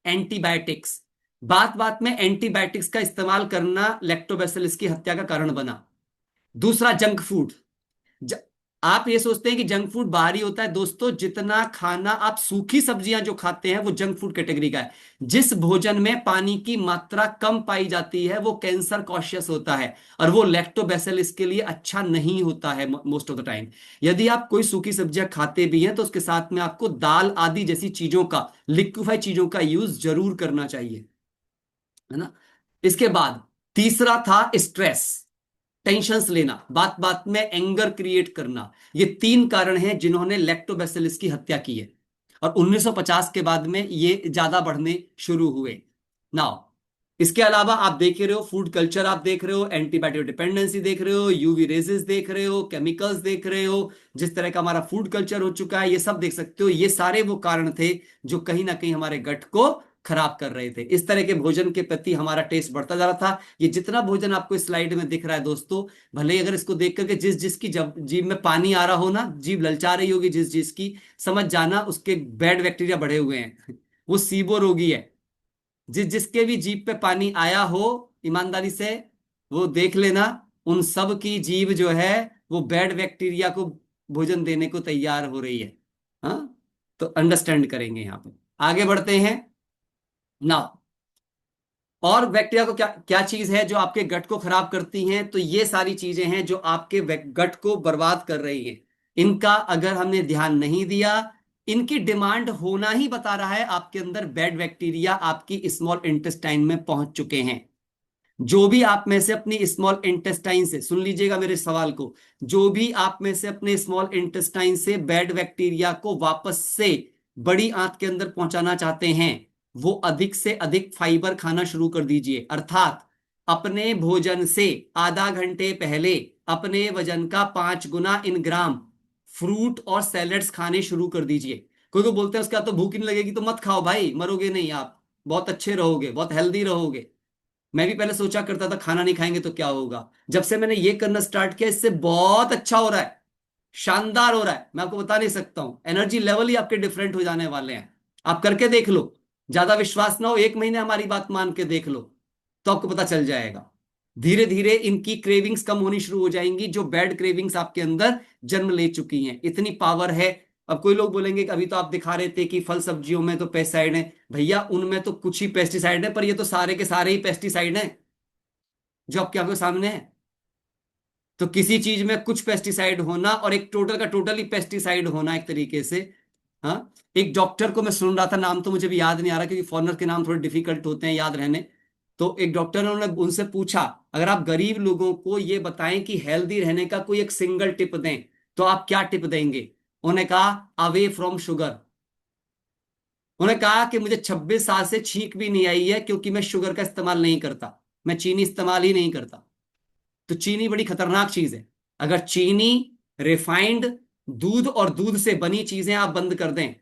एंटीबायोटिक्स। बात बात में एंटीबायोटिक्स का इस्तेमाल करना लैक्टोबैसिलस की हत्या का कारण बना। दूसरा, जंक फूड। ज, आप ये सोचते हैं कि जंक फूड बाहरी होता है, दोस्तों जितना खाना आप सूखी सब्जियां जो खाते हैं वो जंक फूड कैटेगरी का है। जिस भोजन में पानी की मात्रा कम पाई जाती है वो कैंसर कॉशियस होता है, और वो लैक्टोबैसिलस के लिए अच्छा नहीं होता है मोस्ट ऑफ द टाइम। यदि आप कोई सूखी सब्जियां खाते भी हैं तो उसके साथ में आपको दाल आदि जैसी चीजों का, लिक्विफाई चीजों का यूज जरूर करना चाहिए, है ना। इसके बाद तीसरा था स्ट्रेस, टेंशन्स लेना, बात बात में एंगर क्रिएट करना। ये 3 कारण हैं जिन्होंने लैक्टोबैसिलस की हत्या की है। और 1950 के बाद में ये ज्यादा बढ़ने शुरू हुए। नाउ, इसके अलावा आप देख रहे हो, फूड कल्चर आप देख रहे हो, एंटीबायोटिक डिपेंडेंसी देख रहे हो, यूवी रेजेस देख रहे हो, केमिकल्स देख रहे हो, जिस तरह का हमारा फूड कल्चर हो चुका है, ये सब देख सकते हो। ये सारे वो कारण थे जो कहीं ना कहीं हमारे गट को खराब कर रहे थे। इस तरह के भोजन के प्रति हमारा टेस्ट बढ़ता जा रहा था। ये जितना भोजन आपको इस स्लाइड में दिख रहा है दोस्तों, भले ही अगर इसको देख करके जिस जिसकी जब जीभ में पानी आ रहा हो ना, जीभ ललचा रही होगी जिस जिसकी, समझ जाना उसके बैड बैक्टीरिया बढ़े हुए हैं वो सीबो रोगी है। जिस जिसके भी जीभ पे पानी आया हो, ईमानदारी से वो देख लेना, उन सब की जीभ जो है वो बैड बैक्टीरिया को भोजन देने को तैयार हो रही है। हाँ, तो अंडरस्टैंड करेंगे यहाँ पे। आगे बढ़ते हैं ना। और बैक्टीरिया को क्या क्या चीज है जो आपके गट को खराब करती हैं, तो ये सारी चीजें हैं जो आपके गट को बर्बाद कर रही हैं। इनका अगर हमने ध्यान नहीं दिया, इनकी डिमांड होना ही बता रहा है आपके अंदर बैड बैक्टीरिया आपकी स्मॉल इंटेस्टाइन में पहुंच चुके हैं। जो भी आप में से अपनी स्मॉल इंटेस्टाइन से, सुन लीजिएगा मेरे सवाल को, जो भी आप में से अपने स्मॉल इंटेस्टाइन से बैड बैक्टीरिया को वापस से बड़ी आंत के अंदर पहुंचाना चाहते हैं, वो अधिक से अधिक फाइबर खाना शुरू कर दीजिए। अर्थात अपने भोजन से आधा घंटे पहले अपने वजन का 5 गुना इन ग्राम फ्रूट और सैलेड्स खाने शुरू कर दीजिए। कोई को बोलते हैं उसका तो भूख ही नहीं लगेगी, तो मत खाओ भाई, मरोगे नहीं आप, बहुत अच्छे रहोगे, बहुत हेल्दी रहोगे। मैं भी पहले सोचा करता था खाना नहीं खाएंगे तो क्या होगा, जब से मैंने ये करना स्टार्ट किया इससे बहुत अच्छा हो रहा है, शानदार हो रहा है। मैं आपको बता नहीं सकता हूं, एनर्जी लेवल ही आपके डिफरेंट हो जाने वाले हैं। आप करके देख लो, ज्यादा विश्वास ना हो, 1 महीने हमारी बात मान के देख लो, तो आपको पता चल जाएगा। धीरे धीरे इनकी क्रेविंग्स कम होनी शुरू हो जाएंगी, जो बैड क्रेविंग्स आपके अंदर जन्म ले चुकी हैं। इतनी पावर है अब कोई लोग बोलेंगे कि अभी तो आप दिखा रहे थे कि फल सब्जियों में तो पेस्टिसाइड है। भैया उनमें तो कुछ ही पेस्टिसाइड है, पर ये तो सारे के सारे ही पेस्टिसाइड हैं जो आपके आंखों के सामने है। तो किसी चीज में कुछ पेस्टिसाइड होना और एक टोटल का टोटल ही पेस्टिसाइड होना एक तरीके से। हाँ। एक डॉक्टर को मैं सुन रहा था, नाम तो मुझे भी याद नहीं आ रहा क्योंकि फॉरेनर के नाम थोड़े डिफिकल्ट होते हैं याद रहने। तो एक डॉक्टर ने उन्होंने उनसे पूछा, अगर आप गरीब लोगों को ये बताएं कि हेल्दी रहने का कोई एक सिंगल टिप दें तो आप क्या टिप देंगे? उन्होंने कहा, अवे फ्रॉम शुगर। उन्होंने कहा कि मुझे 26 साल से छींक भी नहीं आई है क्योंकि मैं शुगर का इस्तेमाल नहीं करता, मैं चीनी इस्तेमाल ही नहीं करता। तो चीनी बड़ी खतरनाक चीज है। अगर चीनी, रिफाइंड, दूध और दूध से बनी चीजें आप बंद कर दें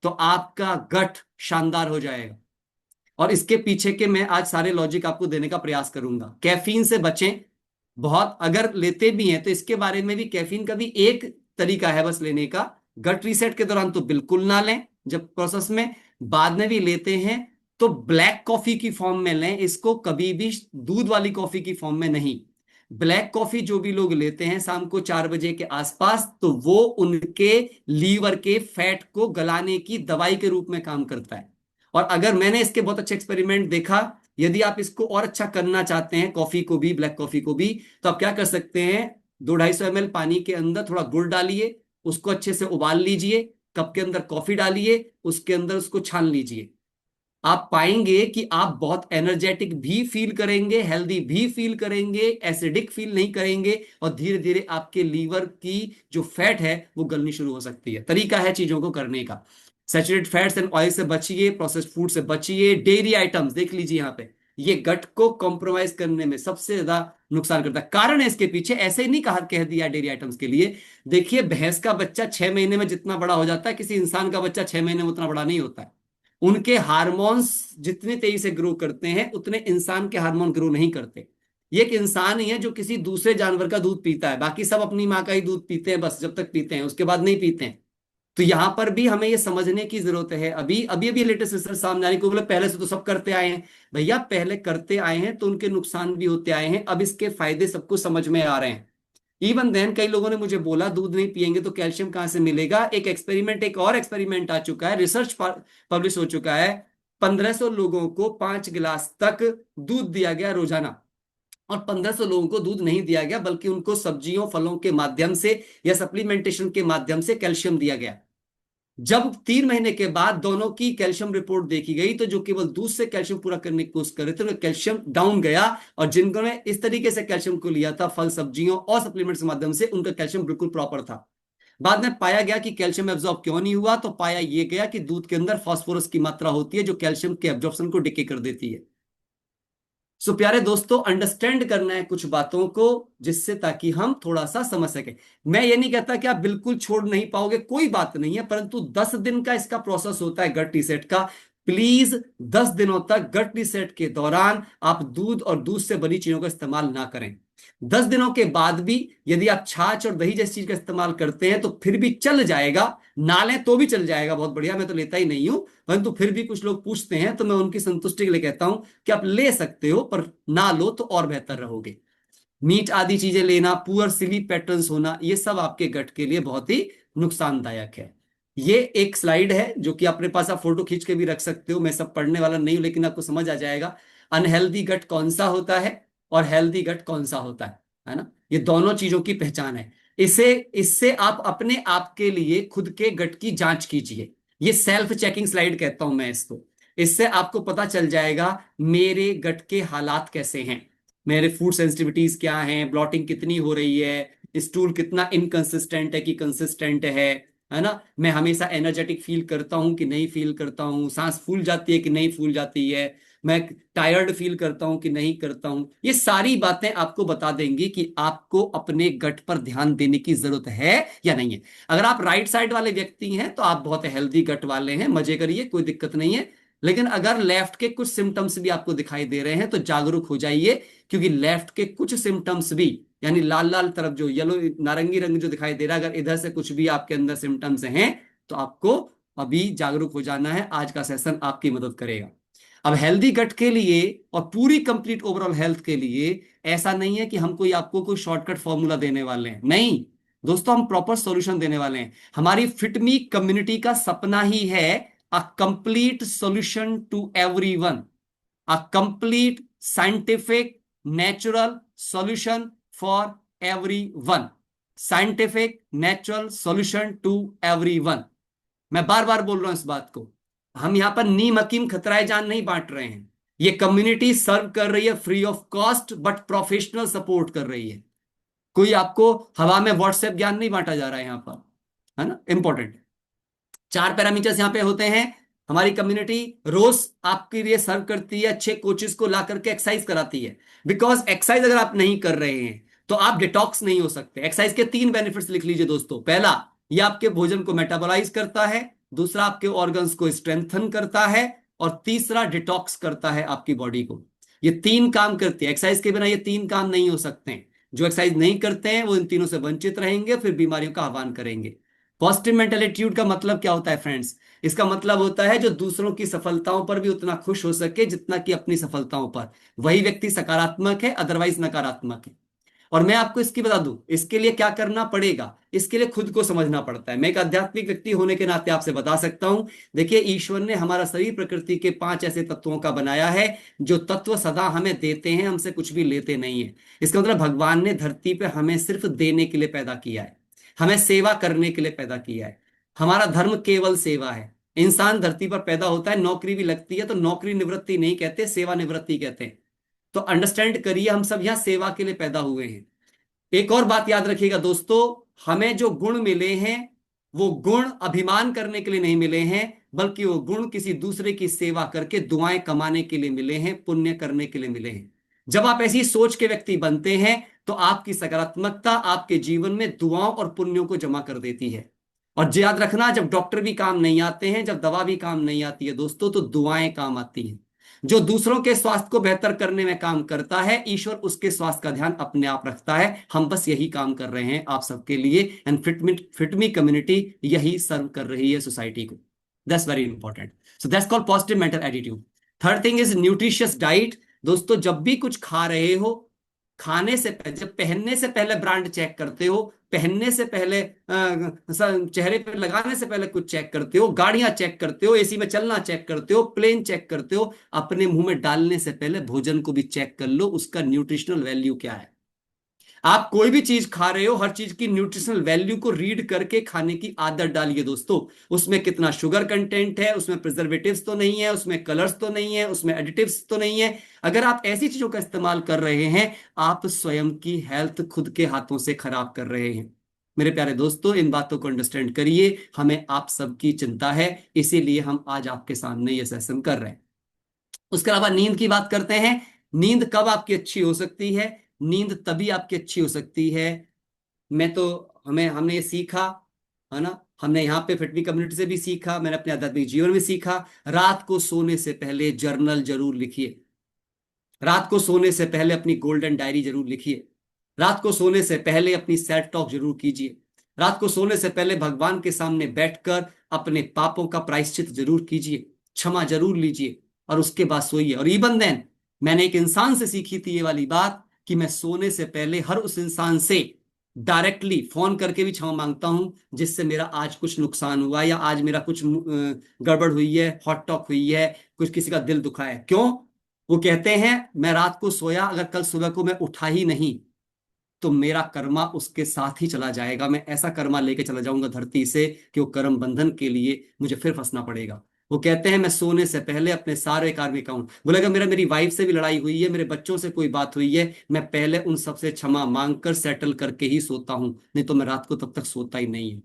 तो आपका गट शानदार हो जाएगा। और इसके पीछे के मैं आज सारे लॉजिक आपको देने का प्रयास करूंगा। कैफीन से बचें। बहुत अगर लेते भी हैं तो इसके बारे में भी, कैफीन का भी एक तरीका है बस लेने का। गट रीसेट के दौरान तो बिल्कुल ना लें, जब प्रोसेस में, बाद में भी लेते हैं तो ब्लैक कॉफी की फॉर्म में लें इसको, कभी भी दूध वाली कॉफी की फॉर्म में नहीं। ब्लैक कॉफी जो भी लोग लेते हैं शाम को 4 बजे के आसपास, तो वो उनके लीवर के फैट को गलाने की दवाई के रूप में काम करता है। और अगर मैंने इसके बहुत अच्छे एक्सपेरिमेंट देखा, यदि आप इसको और अच्छा करना चाहते हैं, कॉफी को भी, ब्लैक कॉफी को भी, तो आप क्या कर सकते हैं, 250-250 ml पानी के अंदर थोड़ा गुड़ डालिए, उसको अच्छे से उबाल लीजिए, कप के अंदर कॉफी डालिए, उसके अंदर उसको छान लीजिए। आप पाएंगे कि आप बहुत एनर्जेटिक भी फील करेंगे, हेल्दी भी फील करेंगे, एसिडिक फील नहीं करेंगे, और धीरे धीरे आपके लीवर की जो फैट है वो गलनी शुरू हो सकती है। तरीका है चीजों को करने का। सैचुरेटेड फैट्स एंड ऑयल से बचिए, प्रोसेस्ड फूड से बचिए, डेयरी आइटम्स देख लीजिए यहां पे, ये गट को कॉम्प्रोमाइज करने में सबसे ज्यादा नुकसान करता है। कारण है इसके पीछे, ऐसे ही नहीं कहा कह दिया डेयरी आइटम्स के लिए। देखिए भैंस का बच्चा 6 महीने में जितना बड़ा हो जाता है, किसी इंसान का बच्चा 6 महीने में उतना बड़ा नहीं होता है। उनके हार्मोन्स जितने तेजी से ग्रो करते हैं उतने इंसान के हार्मोन ग्रो नहीं करते। ये एक इंसान ही है जो किसी दूसरे जानवर का दूध पीता है, बाकी सब अपनी माँ का ही दूध पीते हैं, बस जब तक पीते हैं, उसके बाद नहीं पीते हैं। तो यहां पर भी हमें ये समझने की जरूरत है। अभी अभी अभी लेटेस्ट रिसर्च सामने आने को बोले, पहले से तो सब करते आए हैं। भैया पहले करते आए हैं तो उनके नुकसान भी होते आए हैं, अब इसके फायदे सबको समझ में आ रहे हैं। इवन देन कई लोगों ने मुझे बोला दूध नहीं पिएंगे तो कैल्शियम कहां से मिलेगा। एक एक्सपेरिमेंट, एक और एक्सपेरिमेंट आ चुका है, रिसर्च पब्लिश हो चुका है। 1500 लोगों को 5 गिलास तक दूध दिया गया रोजाना, और 1500 लोगों को दूध नहीं दिया गया, बल्कि उनको सब्जियों फलों के माध्यम से या सप्लीमेंटेशन के माध्यम से कैल्शियम दिया गया। जब 3 महीने के बाद दोनों की कैल्शियम रिपोर्ट देखी गई, तो जो केवल दूध से कैल्शियम पूरा करने की कोशिश कर रहे थे उनका कैल्शियम डाउन गया, और जिनको ने इस तरीके से कैल्शियम को लिया था फल सब्जियों और सप्लीमेंट्स के माध्यम से, उनका कैल्शियम बिल्कुल प्रॉपर था। बाद में पाया गया कि कैल्शियम एब्जॉर्ब क्यों नहीं हुआ, तो पाया यह गया कि दूध के अंदर फास्फोरस की मात्रा होती है जो कैल्शियम के एब्जॉर्प्शन को डिके कर देती है। सो प्यारे दोस्तों, अंडरस्टैंड करना है कुछ बातों को, जिससे ताकि हम थोड़ा सा समझ सके। मैं ये नहीं कहता कि आप बिल्कुल छोड़ नहीं पाओगे, कोई बात नहीं है, परंतु 10 दिन का इसका प्रोसेस होता है गट रीसेट का। प्लीज 10 दिनों तक गट रीसेट के दौरान आप दूध और दूध से बनी चीजों का इस्तेमाल ना करें। 10 दिनों के बाद भी यदि आप छाछ और दही जैसी चीज का इस्तेमाल करते हैं तो फिर भी चल जाएगा, ना लें तो भी चल जाएगा, बहुत बढ़िया, मैं तो लेता ही नहीं हूं। परंतु फिर भी कुछ लोग पूछते हैं तो मैं उनकी संतुष्टि के लिए कहता हूं कि आप ले सकते हो, पर ना लो तो और बेहतर रहोगे। मीट आदि चीजें लेना, पुअर स्लीप पैटर्न्स होना, ये सब आपके गट के लिए बहुत ही नुकसानदायक है। ये एक स्लाइड है जो कि अपने पास आप फोटो खींच के भी रख सकते हो, मैं सब पढ़ने वाला नहीं हूं, लेकिन आपको समझ आ जाएगा अनहेल्दी गट कौन सा होता है और हेल्दी गट कौन सा होता है ना। ये दोनों चीजों की पहचान है। इसे इससे आप अपने आप के लिए खुद के गट की जांच कीजिए। ये सेल्फ चेकिंग स्लाइड कहता हूं मैं इसको। इससे आपको पता चल जाएगा मेरे गट के हालात कैसे हैं, मेरे फूड सेंसिटिविटीज क्या हैं, ब्लॉटिंग कितनी हो रही है, स्टूल कितना इनकंसिस्टेंट है कि कंसिस्टेंट है ना, मैं हमेशा एनर्जेटिक फील करता हूं कि नहीं फील करता हूं, सांस फूल जाती है कि नहीं फूल जाती है, मैं टायर्ड फील करता हूं कि नहीं करता हूं। ये सारी बातें आपको बता देंगी कि आपको अपने गट पर ध्यान देने की जरूरत है या नहीं है। अगर आप राइट साइड वाले व्यक्ति हैं तो आप बहुत हेल्दी गट वाले हैं, मजे करिए, कोई दिक्कत नहीं है। लेकिन अगर लेफ्ट के कुछ सिम्टम्स भी आपको दिखाई दे रहे हैं तो जागरूक हो जाइए, क्योंकि लेफ्ट के कुछ सिम्टम्स भी, यानी लाल लाल तरफ जो येलो नारंगी रंग जो दिखाई दे रहा है, अगर इधर से कुछ भी आपके अंदर सिम्टम्स हैं तो आपको अभी जागरूक हो जाना है। आज का सेशन आपकी मदद करेगा। अब हेल्दी गट के लिए और पूरी कंप्लीट ओवरऑल हेल्थ के लिए ऐसा नहीं है कि हम कोई आपको कोई शॉर्टकट फॉर्मूला देने वाले हैं, नहीं। दोस्तों हम प्रॉपर सॉल्यूशन देने वाले हैं। हमारी फिटमी कम्युनिटी का सपना ही है a complete solution to everyone, a complete scientific natural solution for everyone, scientific natural solution to everyone. मैं बार बार बोल रहा हूं इस बात को। हम यहां पर नीम हकीम खतराए जान नहीं बांट रहे हैं। ये कम्युनिटी सर्व कर रही है free of cost, but professional support कर रही है। कोई आपको हवा में व्हाट्सएप ज्ञान नहीं बांटा जा रहा है यहां पर, है ना। इंपॉर्टेंट चार पैरामीटर्स यहां पे होते हैं। हमारी कम्युनिटी रोज आपके लिए सर्व करती है, अच्छे कोचेस को ला करके एक्सरसाइज कराती है। बिकॉज एक्सरसाइज अगर आप नहीं कर रहे हैं तो आप डिटॉक्स नहीं हो सकते। एक्सरसाइज के तीन बेनिफिट्स लिख लीजिए दोस्तों। पहला, ये आपके भोजन को मेटाबोलाइज करता है। दूसरा, आपके ऑर्गन्स को स्ट्रेंथन करता है। और तीसरा, डिटॉक्स करता है आपकी बॉडी को। ये तीन काम करती है एक्सरसाइज के बिना। ये तीन काम नहीं हो सकते हैं। जो एक्सरसाइज नहीं करते हैं वो इन तीनों से वंचित रहेंगे, फिर बीमारियों का आह्वान करेंगे। पॉजिटिव मेंटल एटीट्यूड का मतलब क्या होता है फ्रेंड्स? इसका मतलब होता है जो दूसरों की सफलताओं पर भी उतना खुश हो सके जितना कि अपनी सफलताओं पर। वही व्यक्ति सकारात्मक है, अदरवाइज नकारात्मक है। और मैं आपको इसकी बता दूं, इसके लिए क्या करना पड़ेगा। इसके लिए खुद को समझना पड़ता है। मैं एक आध्यात्मिक व्यक्ति होने के नाते आपसे बता सकता हूं। देखिए, ईश्वर ने हमारा शरीर प्रकृति के 5 ऐसे तत्वों का बनाया है जो तत्व सदा हमें देते हैं, हमसे कुछ भी लेते नहीं है। इसका मतलब भगवान ने धरती पे हमें सिर्फ देने के लिए पैदा किया है, हमें सेवा करने के लिए पैदा किया है। हमारा धर्म केवल सेवा है। इंसान धरती पर पैदा होता है, नौकरी भी लगती है तो नौकरी निवृत्ति नहीं कहते, सेवा निवृत्ति कहते हैं। तो अंडरस्टैंड करिए, हम सब यहां सेवा के लिए पैदा हुए हैं। एक और बात याद रखिएगा दोस्तों, हमें जो गुण मिले हैं वो गुण अभिमान करने के लिए नहीं मिले हैं, बल्कि वो गुण किसी दूसरे की सेवा करके दुआएं कमाने के लिए मिले हैं, पुण्य करने के लिए मिले हैं। जब आप ऐसी सोच के व्यक्ति बनते हैं तो आपकी सकारात्मकता आपके जीवन में दुआओं और पुण्यों को जमा कर देती है। और याद रखना, जब डॉक्टर भी काम नहीं आते हैं, जब दवा भी काम नहीं आती है दोस्तों, तो दुआएं काम आती हैं। जो दूसरों के स्वास्थ्य को बेहतर करने में काम करता है, ईश्वर उसके स्वास्थ्य का ध्यान अपने आप रखता है। हम बस यही काम कर रहे हैं आप सबके लिए। एंड फिटमी कम्युनिटी यही सर्व कर रही है सोसाइटी को। That's very important. So that's called positive mental attitude. Third thing is nutritious diet. दोस्तों, जब भी कुछ खा रहे हो, खाने से पहले, जब पहनने से पहले ब्रांड चेक करते हो, पहनने से पहले चेहरे पे लगाने से पहले कुछ चेक करते हो, गाड़ियां चेक करते हो, एसी में चलना चेक करते हो, प्लेन चेक करते हो, अपने मुंह में डालने से पहले भोजन को भी चेक कर लो, उसका न्यूट्रिशनल वैल्यू क्या है। आप कोई भी चीज खा रहे हो, हर चीज की न्यूट्रिशनल वैल्यू को रीड करके खाने की आदत डालिए दोस्तों। उसमें कितना शुगर कंटेंट है, उसमें प्रिजर्वेटिव्स तो नहीं है, उसमें कलर्स तो नहीं है, उसमें एडिटिव्स तो नहीं है। अगर आप ऐसी चीजों का इस्तेमाल कर रहे हैं, आप स्वयं की हेल्थ खुद के हाथों से खराब कर रहे हैं। मेरे प्यारे दोस्तों, इन बातों को अंडरस्टैंड करिए। हमें आप सबकी चिंता है, इसीलिए हम आज आपके सामने ये सेशन कर रहे हैं। उसके अलावा नींद की बात करते हैं। नींद कब आपकी अच्छी हो सकती है? नींद तभी आपकी अच्छी हो सकती है, मैं तो हमें हमने ये सीखा, है ना। हमने यहाँ पे फिटमी कम्युनिटी से भी सीखा, मैंने अपने आध्यात्मिक जीवन में सीखा। रात को सोने से पहले जर्नल जरूर लिखिए। रात को सोने से पहले अपनी गोल्डन डायरी जरूर लिखिए। रात को सोने से पहले अपनी सेल्फ टॉक जरूर कीजिए। रात को सोने से पहले भगवान के सामने बैठकर अपने पापों का प्रायश्चित जरूर कीजिए, क्षमा जरूर लीजिए, और उसके बाद सोइए। और इवन देन, मैंने एक इंसान से सीखी थी ये वाली बात कि मैं सोने से पहले हर उस इंसान से डायरेक्टली फोन करके भी क्षमा मांगता हूं जिससे मेरा आज कुछ नुकसान हुआ, या आज मेरा कुछ गड़बड़ हुई है, हॉट टॉक हुई है, कुछ किसी का दिल दुखा है। क्यों? वो कहते हैं मैं रात को सोया, अगर कल सुबह को मैं उठा ही नहीं तो मेरा कर्मा उसके साथ ही चला जाएगा। मैं ऐसा कर्मा लेके चला जाऊंगा धरती से कि वो कर्म बंधन के लिए मुझे फिर फंसना पड़ेगा। वो कहते हैं मैं सोने से पहले अपने सारे कार्मिक अकाउंट, बोले अगर मेरी वाइफ से भी लड़ाई हुई है, मेरे बच्चों से कोई बात हुई है, मैं पहले उन सबसे क्षमा मांगकर सेटल करके ही सोता हूं, नहीं तो मैं रात को तब तक सोता ही नहीं है।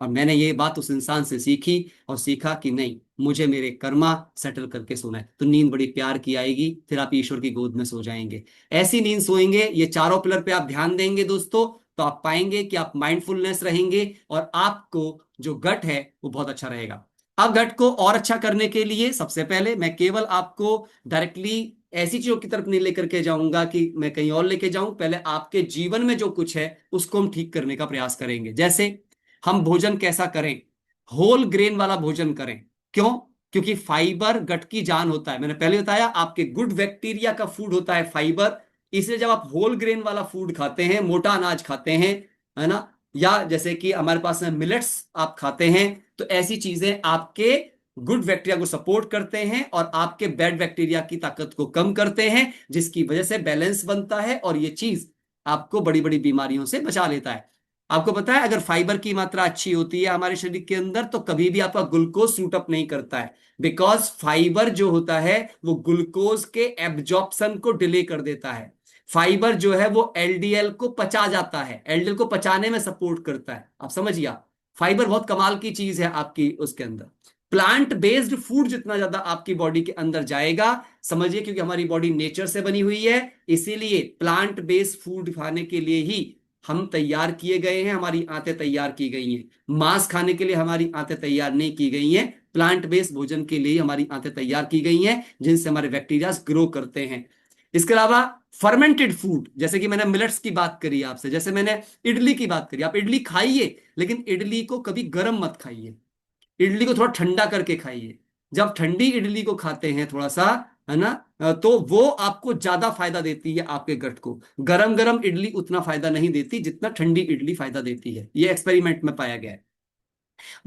और मैंने ये बात उस इंसान से सीखी, और सीखा कि नहीं, मुझे मेरे कर्मा सेटल करके सोना है। तो नींद बड़ी प्यार की आएगी, फिर आप ईश्वर की गोद में सो जाएंगे। ऐसी नींद सोएंगे, ये चारों पिलर पे आप ध्यान देंगे दोस्तों, तो आप पाएंगे कि आप माइंडफुलनेस रहेंगे, और आपको जो गट है वो बहुत अच्छा रहेगा। अब गट को और अच्छा करने के लिए सबसे पहले मैं केवल आपको डायरेक्टली ऐसी चीजों की तरफ नहीं लेकर के जाऊंगा कि मैं कहीं और लेके जाऊं। पहले आपके जीवन में जो कुछ है उसको हम ठीक करने का प्रयास करेंगे। जैसे हम भोजन कैसा करें? होल ग्रेन वाला भोजन करें। क्यों? क्योंकि फाइबर गट की जान होता है। मैंने पहले बताया, आपके गुड बैक्टीरिया का फूड होता है फाइबर। इसलिए जब आप होल ग्रेन वाला फूड खाते हैं, मोटा अनाज खाते हैं, है ना, या जैसे कि हमारे पास में मिलेट्स आप खाते हैं, तो ऐसी चीजें आपके गुड बैक्टीरिया को सपोर्ट करते हैं और आपके बैड बैक्टीरिया की ताकत को कम करते हैं, जिसकी वजह से बैलेंस बनता है और ये चीज आपको बड़ी बड़ी बीमारियों से बचा लेता है। आपको पता है अगर फाइबर की मात्रा अच्छी होती है हमारे शरीर के अंदर तो कभी भी आपका ग्लूकोज सूट अप नहीं करता है, बिकॉज फाइबर जो होता है वो ग्लूकोज के एब्जॉर्प्शन को डिले कर देता है। फाइबर जो है वो एलडीएल को पचा जाता है, एलडीएल को पचाने में सपोर्ट करता है। आप समझिए, फाइबर बहुत कमाल की चीज है आपकी उसके अंदर। प्लांट बेस्ड फूड जितना ज्यादा आपकी बॉडी के अंदर जाएगा, समझिए क्योंकि हमारी बॉडी नेचर से बनी हुई है, इसीलिए प्लांट बेस्ड फूड खाने के लिए ही हम तैयार किए गए हैं, हमारी आंतें तैयार की गई हैं। मांस खाने के लिए हमारी आंतें तैयार नहीं की गई हैं, प्लांट बेस्ड भोजन के लिए हमारी आंतें तैयार की गई हैं, जिनसे हमारे बैक्टीरिया ग्रो करते हैं। इसके अलावा फर्मेंटेड फूड, जैसे कि मैंने मिलेट्स की बात करी आपसे, जैसे मैंने इडली की बात करी, आप इडली खाइए लेकिन इडली को कभी गर्म मत खाइए, इडली को थोड़ा ठंडा करके खाइए। जब ठंडी इडली को खाते हैं थोड़ा सा, है ना, तो वो आपको ज्यादा फायदा देती है आपके गट को। गरम गरम इडली उतना फायदा नहीं देती जितना ठंडी इडली फायदा देती है, ये एक्सपेरिमेंट में पाया गया है।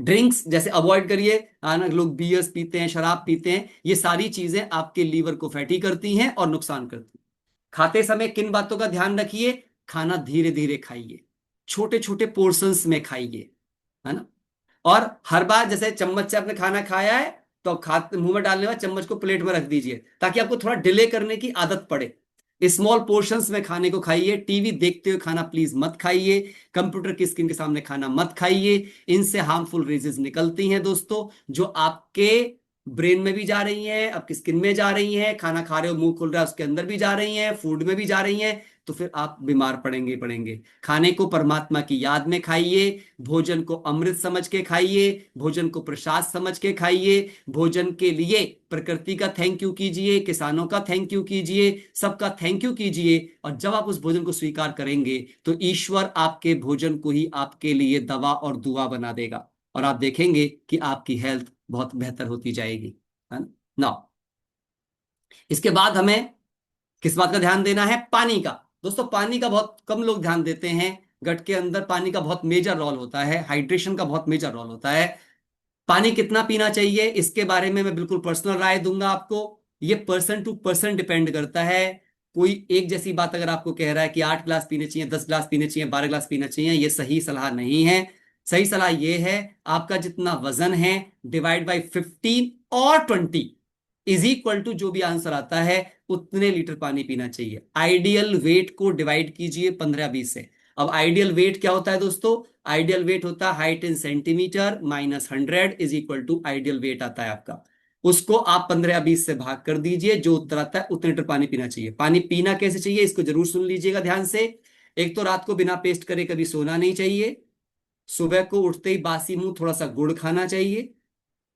ड्रिंक्स जैसे अवॉइड करिए, ना लोग बियर्स पीते हैं, शराब पीते हैं, ये सारी चीजें आपके लीवर को फैटी करती हैं और नुकसान करती हैं। खाते समय किन बातों का ध्यान रखिए, खाना धीरे धीरे खाइए, छोटे छोटे पोर्शंस में खाइए, है ना। और हर बार जैसे चम्मच से आपने खाना खाया है तो खा मुंह में डालने बाद चम्मच को प्लेट में रख दीजिए, ताकि आपको थोड़ा डिले करने की आदत पड़े। स्मॉल पोर्शंस में खाने को खाइए, टीवी देखते हुए खाना प्लीज मत खाइए, कंप्यूटर की स्क्रीन के सामने खाना मत खाइए, इनसे हार्मफुल रेजेस निकलती हैं दोस्तों, जो आपके ब्रेन में भी जा रही हैं, आपकी स्किन में जा रही हैं, खाना खा रहे हो मुंह खुल रहा है उसके अंदर भी जा रही हैं, फूड में भी जा रही हैं, तो फिर आप बीमार पड़ेंगे ही पड़ेंगे। खाने को परमात्मा की याद में खाइए, भोजन को अमृत समझ के खाइए, भोजन को प्रसाद समझ के खाइए, भोजन के लिए प्रकृति का थैंक यू कीजिए, किसानों का थैंक यू कीजिए, सबका थैंक यू कीजिए। और जब आप उस भोजन को स्वीकार करेंगे तो ईश्वर आपके भोजन को ही आपके लिए दवा और दुआ बना देगा, और आप देखेंगे कि आपकी हेल्थ बहुत बेहतर होती जाएगी, है ना। इसके बाद हमें किस बात का ध्यान देना है, पानी का। दोस्तों पानी का बहुत कम लोग ध्यान देते हैं, गट के अंदर पानी का बहुत मेजर रोल होता है, हाइड्रेशन का बहुत मेजर रोल होता है। पानी कितना पीना चाहिए इसके बारे में मैं बिल्कुल पर्सनल राय दूंगा आपको, ये पर्सन टू पर्सन डिपेंड करता है। कोई एक जैसी बात अगर आपको कह रहा है कि 8 गिलास पीने चाहिए, 10 गिलास पीने चाहिए, 12 गिलास पीना चाहिए, ये सही सलाह नहीं है। सही सलाह ये है, आपका जितना वजन है डिवाइड बाई 15 और 20 इज इक्वल टू जो भी आंसर आता है उतने लीटर पानी पीना चाहिए। आइडियल वेट को डिवाइड कीजिए 15-20 से। अब आइडियल वेट क्या होता है दोस्तों, आइडियल वेट होता है height in centimetre minus 100 is equal to ideal weight आता है आपका। उसको आप 15-20 से भाग कर दीजिए, जो उत्तर आता है उतने लीटर पानी पीना चाहिए। पानी पीना कैसे चाहिए इसको जरूर सुन लीजिएगा ध्यान से। एक तो रात को बिना पेस्ट करे कभी सोना नहीं चाहिए, सुबह को उठते ही बासी मुंह थोड़ा सा गुड़ खाना चाहिए,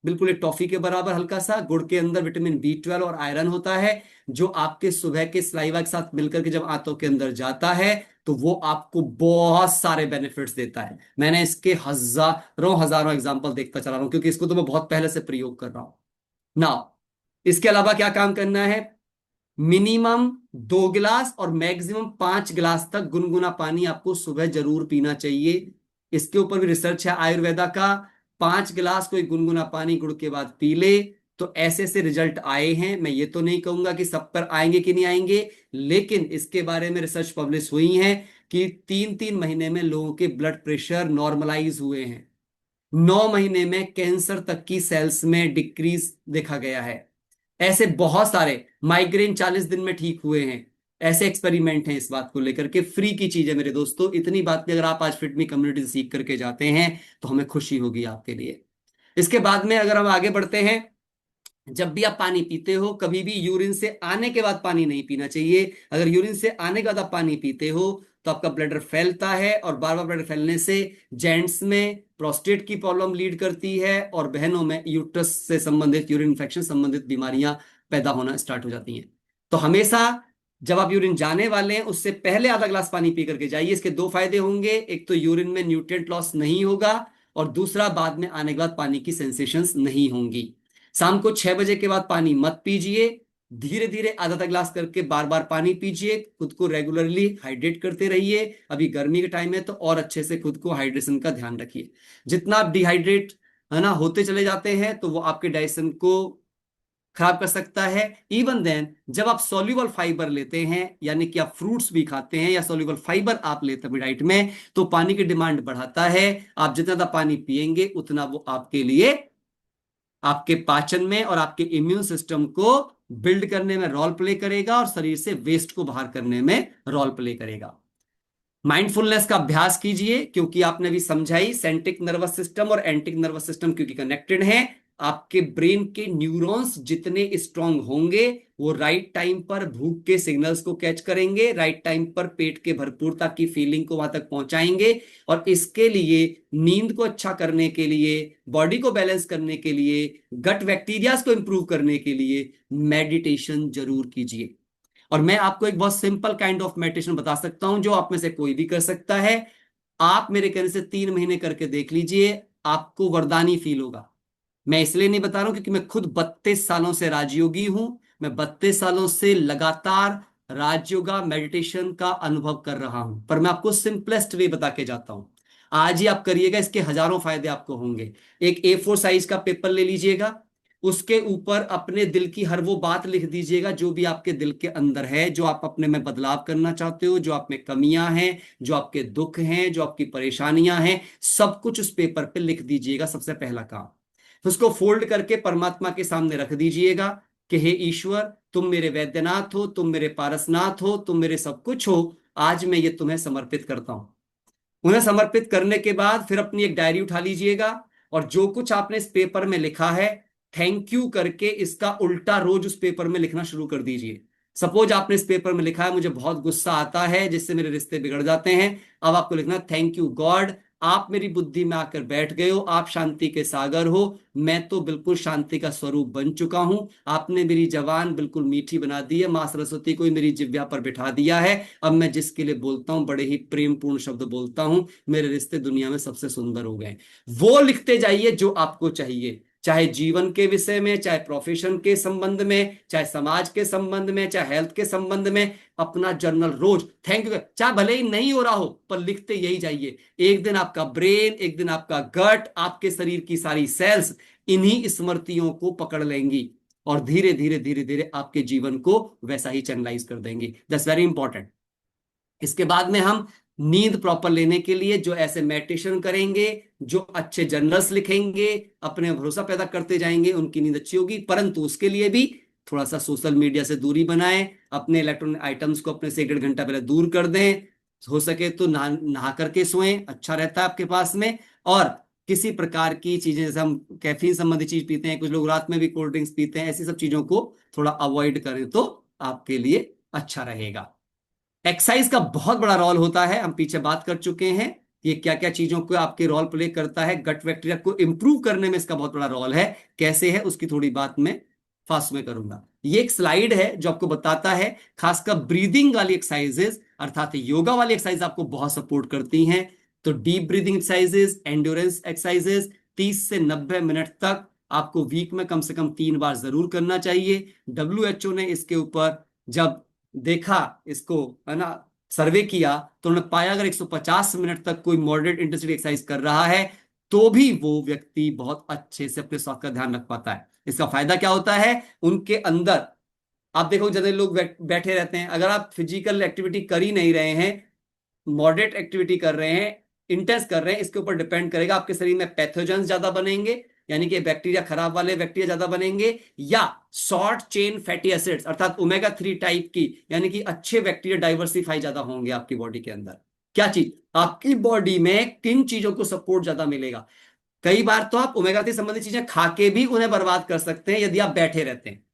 बिल्कुल एक टॉफी के बराबर हल्का सा। गुड़ के अंदर विटामिन बी 12 और आयरन होता है, जो आपके सुबह के सलाइवा के साथ मिलकर के जब आंतों के अंदर जाता है तो वो आपको बहुत सारे बेनिफिट्स देता है। मैंने इसके हजारों हजारों एग्जाम्पल देखता चला रहा हूं, क्योंकि इसको तो मैं बहुत पहले से प्रयोग कर रहा हूं ना। इसके अलावा क्या काम करना है, मिनिमम 2 गिलास और मैक्सिमम 5 गिलास तक गुनगुना पानी आपको सुबह जरूर पीना चाहिए। इसके ऊपर भी रिसर्च है आयुर्वेदा का। 5 गिलास कोई गुनगुना पानी गुड़ के बाद पी ले तो ऐसे ऐसे रिजल्ट आए हैं। मैं ये तो नहीं कहूंगा कि सब पर आएंगे कि नहीं आएंगे, लेकिन इसके बारे में रिसर्च पब्लिश हुई है कि 3-3 महीने में लोगों के ब्लड प्रेशर नॉर्मलाइज हुए हैं, 9 महीने में कैंसर तक की सेल्स में डिक्रीज देखा गया है। ऐसे बहुत सारे माइग्रेन 40 दिन में ठीक हुए हैं। ऐसे एक्सपेरिमेंट हैं इस बात को लेकर के, फ्री की चीज है मेरे दोस्तों। इतनी बात भी अगर आप आज फिटमी कम्युनिटी से सीख करके जाते हैं तो हमें खुशी होगी आपके लिए। इसके बाद में अगर हम आगे बढ़ते हैं, जब भी आप पानी पीते हो कभी भी यूरिन से आने के बाद पानी नहीं पीना चाहिए। अगर यूरिन से आने के बाद आप पानी पीते हो तो आपका ब्लडर फैलता है, और बार बार ब्लडर फैलने से जेंट्स में प्रोस्टेट की प्रॉब्लम लीड करती है, और बहनों में यूट्रस से संबंधित यूरिन इन्फेक्शन संबंधित बीमारियां पैदा होना स्टार्ट हो जाती हैं। तो हमेशा जब आप यूरिन जाने वाले हैं उससे पहले आधा गिलास पानी पी करके जाइए। इसके दो फायदे होंगे, एक तो यूरिन में न्यूट्रिएंट लॉस नहीं होगा, और दूसरा बाद में आने के बाद पानी की सेंसेशंस नहीं होंगी। शाम को 6 बजे के बाद पानी मत पीजिए, धीरे धीरे आधा आधा ग्लास करके बार बार पानी पीजिए, खुद को रेगुलरली हाइड्रेट करते रहिए। अभी गर्मी का टाइम है तो और अच्छे से खुद को हाइड्रेशन का ध्यान रखिए। जितना आप डिहाइड्रेट है ना होते चले जाते हैं तो वो आपके डाइजेशन को खराब कर सकता है। इवन देन जब आप सॉल्युबल फाइबर लेते हैं, यानी कि आप फ्रूट्स भी खाते हैं या सॉल्युबल फाइबर आप लेते हैं डाइट में, तो पानी की डिमांड बढ़ाता है। आप जितना ज्यादा पानी पिएंगे उतना वो आपके लिए, आपके पाचन में और आपके इम्यून सिस्टम को बिल्ड करने में रोल प्ले करेगा और शरीर से वेस्ट को बाहर करने में रोल प्ले करेगा। माइंडफुलनेस का अभ्यास कीजिए, क्योंकि आपने भी समझाई सेंट्रिक नर्वस सिस्टम और एंटिक नर्वस सिस्टम क्योंकि कनेक्टेड हैं। आपके ब्रेन के न्यूरॉन्स जितने स्ट्रांग होंगे वो राइट टाइम पर भूख के सिग्नल्स को कैच करेंगे, राइट टाइम पर पेट के भरपूरता की फीलिंग को वहां तक पहुंचाएंगे। और इसके लिए नींद को अच्छा करने के लिए, बॉडी को बैलेंस करने के लिए, गट बैक्टीरियाज को इंप्रूव करने के लिए मेडिटेशन जरूर कीजिए। और मैं आपको एक बहुत सिंपल काइंड ऑफ मेडिटेशन बता सकता हूं जो आप में से कोई भी कर सकता है। आप मेरे कहने से 3 महीने करके देख लीजिए, आपको वरदानी फील होगा। मैं इसलिए नहीं बता रहा हूं क्योंकि मैं खुद 32 सालों से राजयोगी हूं। मैं 32 सालों से लगातार राजयोगा मेडिटेशन का अनुभव कर रहा हूं, पर मैं आपको सिंपलेस्ट वे बता के जाता हूं। आज ही आप करिएगा, इसके हजारों फायदे आपको होंगे। एक A4 साइज का पेपर ले लीजिएगा, उसके ऊपर अपने दिल की हर वो बात लिख दीजिएगा जो भी आपके दिल के अंदर है, जो आप अपने में बदलाव करना चाहते हो, जो आप में कमियां हैं, जो आपके दुख हैं, जो आपकी परेशानियां हैं, सब कुछ उस पेपर पे लिख दीजिएगा। सबसे पहला काम, तो उसको फोल्ड करके परमात्मा के सामने रख दीजिएगा कि हे ईश्वर, तुम मेरे वैद्यनाथ हो, तुम मेरे पारसनाथ हो, तुम मेरे सब कुछ हो। आज मैं ये तुम्हें समर्पित करता हूं। उन्हें समर्पित करने के बाद फिर अपनी एक डायरी उठा लीजिएगा और जो कुछ आपने इस पेपर में लिखा है, थैंक यू करके इसका उल्टा रोज उस पेपर में लिखना शुरू कर दीजिए। सपोज आपने इस पेपर में लिखा है, मुझे बहुत गुस्सा आता है जिससे मेरे रिश्ते बिगड़ जाते हैं। अब आपको लिखना, थैंक यू गॉड, आप मेरी बुद्धि में आकर बैठ गए हो, आप शांति के सागर हो। मैं तो बिल्कुल शांति का स्वरूप बन चुका हूं। आपने मेरी जबान बिल्कुल मीठी बना दी है, मां सरस्वती को ही मेरी जिह्वा पर बिठा दिया है। अब मैं जिसके लिए बोलता हूं बड़े ही प्रेम पूर्ण शब्द बोलता हूं। मेरे रिश्ते दुनिया में सबसे सुंदर हो गए। वो लिखते जाइए जो आपको चाहिए, चाहे जीवन के विषय में, चाहे प्रोफेशन के संबंध में, चाहे समाज के संबंध में, चाहे हेल्थ के संबंध में। अपना जर्नल रोज थैंक यू, चाहे भले ही नहीं हो रहा हो पर लिखते यही जाइए। एक दिन आपका ब्रेन, एक दिन आपका गट, आपके शरीर की सारी सेल्स इन्हीं स्मृतियों को पकड़ लेंगी और धीरे धीरे धीरे धीरे आपके जीवन को वैसा ही चैनलाइज कर देंगी। That's very important. इसके बाद में हम नींद प्रॉपर लेने के लिए जो ऐसे मेडिटेशन करेंगे, जो अच्छे जर्नल्स लिखेंगे, अपने भरोसा पैदा करते जाएंगे, उनकी नींद अच्छी होगी। परंतु उसके लिए भी थोड़ा सा सोशल मीडिया से दूरी बनाएं, अपने इलेक्ट्रॉनिक आइटम्स को अपने से 1.5 घंटा पहले दूर कर दें। हो सके तो नहा नहा करके सोएं, अच्छा रहता है आपके पास में। और किसी प्रकार की चीजें, जैसे हम कैफीन संबंधी चीज पीते हैं, कुछ लोग रात में भी कोल्ड ड्रिंक्स पीते हैं, ऐसी सब चीजों को थोड़ा अवॉइड करें तो आपके लिए अच्छा रहेगा। एक्सरसाइज का बहुत बड़ा रोल होता है, हम पीछे बात कर चुके हैं ये क्या क्या चीजों को आपके रोल प्ले करता है। गट बैक्टीरिया को इंप्रूव करने में इसका बहुत बड़ा रोल है। कैसे है उसकी थोड़ी बात मैं फास्ट में करूंगा। ये एक स्लाइड है जो आपको बताता है, खासकर ब्रीदिंग वाली एक्सरसाइजेस अर्थात योगा वाली एक्सरसाइज आपको बहुत सपोर्ट करती हैं। तो deep breathing exercises, endurance exercises 30 से 90 मिनट तक आपको वीक में कम से कम 3 बार जरूर करना चाहिए। WHO ने इसके ऊपर जब देखा, इसको है ना सर्वे किया, तो उन्होंने पाया अगर 150 मिनट तक कोई मॉडरेट इंटेंसिटी एक्सरसाइज कर रहा है तो भी वो व्यक्ति बहुत अच्छे से अपने स्वास्थ्य का ध्यान रख पाता है। इसका फायदा क्या होता है उनके अंदर, आप देखो जनरली लोग बैठे रहते हैं। अगर आप फिजिकल एक्टिविटी कर ही नहीं रहे हैं, मॉडरेट एक्टिविटी कर रहे हैं, इंटेंस कर रहे हैं, इसके ऊपर डिपेंड करेगा आपके शरीर में पैथोजेंस ज्यादा बनेंगे, यानी कि बैक्टीरिया, खराब वाले बैक्टीरिया ज्यादा बनेंगे, या शॉर्ट चेन फैटी एसिड्स अर्थात ओमेगा 3 टाइप की, यानी कि अच्छे बैक्टीरिया डाइवर्सिफाई ज्यादा होंगे आपकी बॉडी के अंदर। क्या चीज आपकी बॉडी में किन चीजों को सपोर्ट ज्यादा मिलेगा? कई बार तो आप ओमेगा 3 संबंधी चीजें खा के भी उन्हें बर्बाद कर सकते हैं यदि आप बैठे रहते हैं।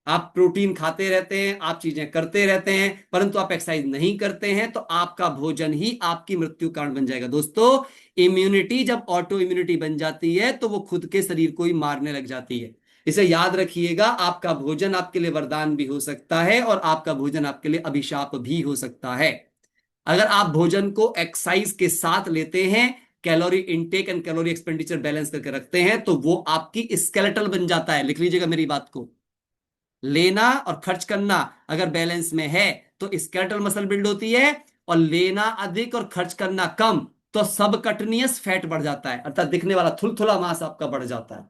आप प्रोटीन खाते रहते हैं, आप चीजें करते रहते हैं, परंतु आप एक्सरसाइज नहीं करते हैं, तो आपका भोजन ही आपकी मृत्यु कारण बन जाएगा। दोस्तों, इम्यूनिटी जब ऑटो इम्यूनिटी बन जाती है तो वो खुद के शरीर को ही मारने लग जाती है। इसे याद रखिएगा, आपका भोजन आपके लिए वरदान भी हो सकता है और आपका भोजन आपके लिए अभिशाप भी हो सकता है। अगर आप भोजन को एक्सरसाइज के साथ लेते हैं, calorie intake and calorie expenditure balance करके रखते हैं, तो वो आपकी स्केलेटल बन जाता है। लिख लीजिएगा मेरी बात को। लेना और खर्च करना अगर बैलेंस में है तो स्केलेटल मसल बिल्ड होती है, और लेना अधिक और खर्च करना कम तो सब कटनियस फैट बढ़ जाता है, अर्थात दिखने वाला थुलथुला मांस आपका बढ़ जाता है।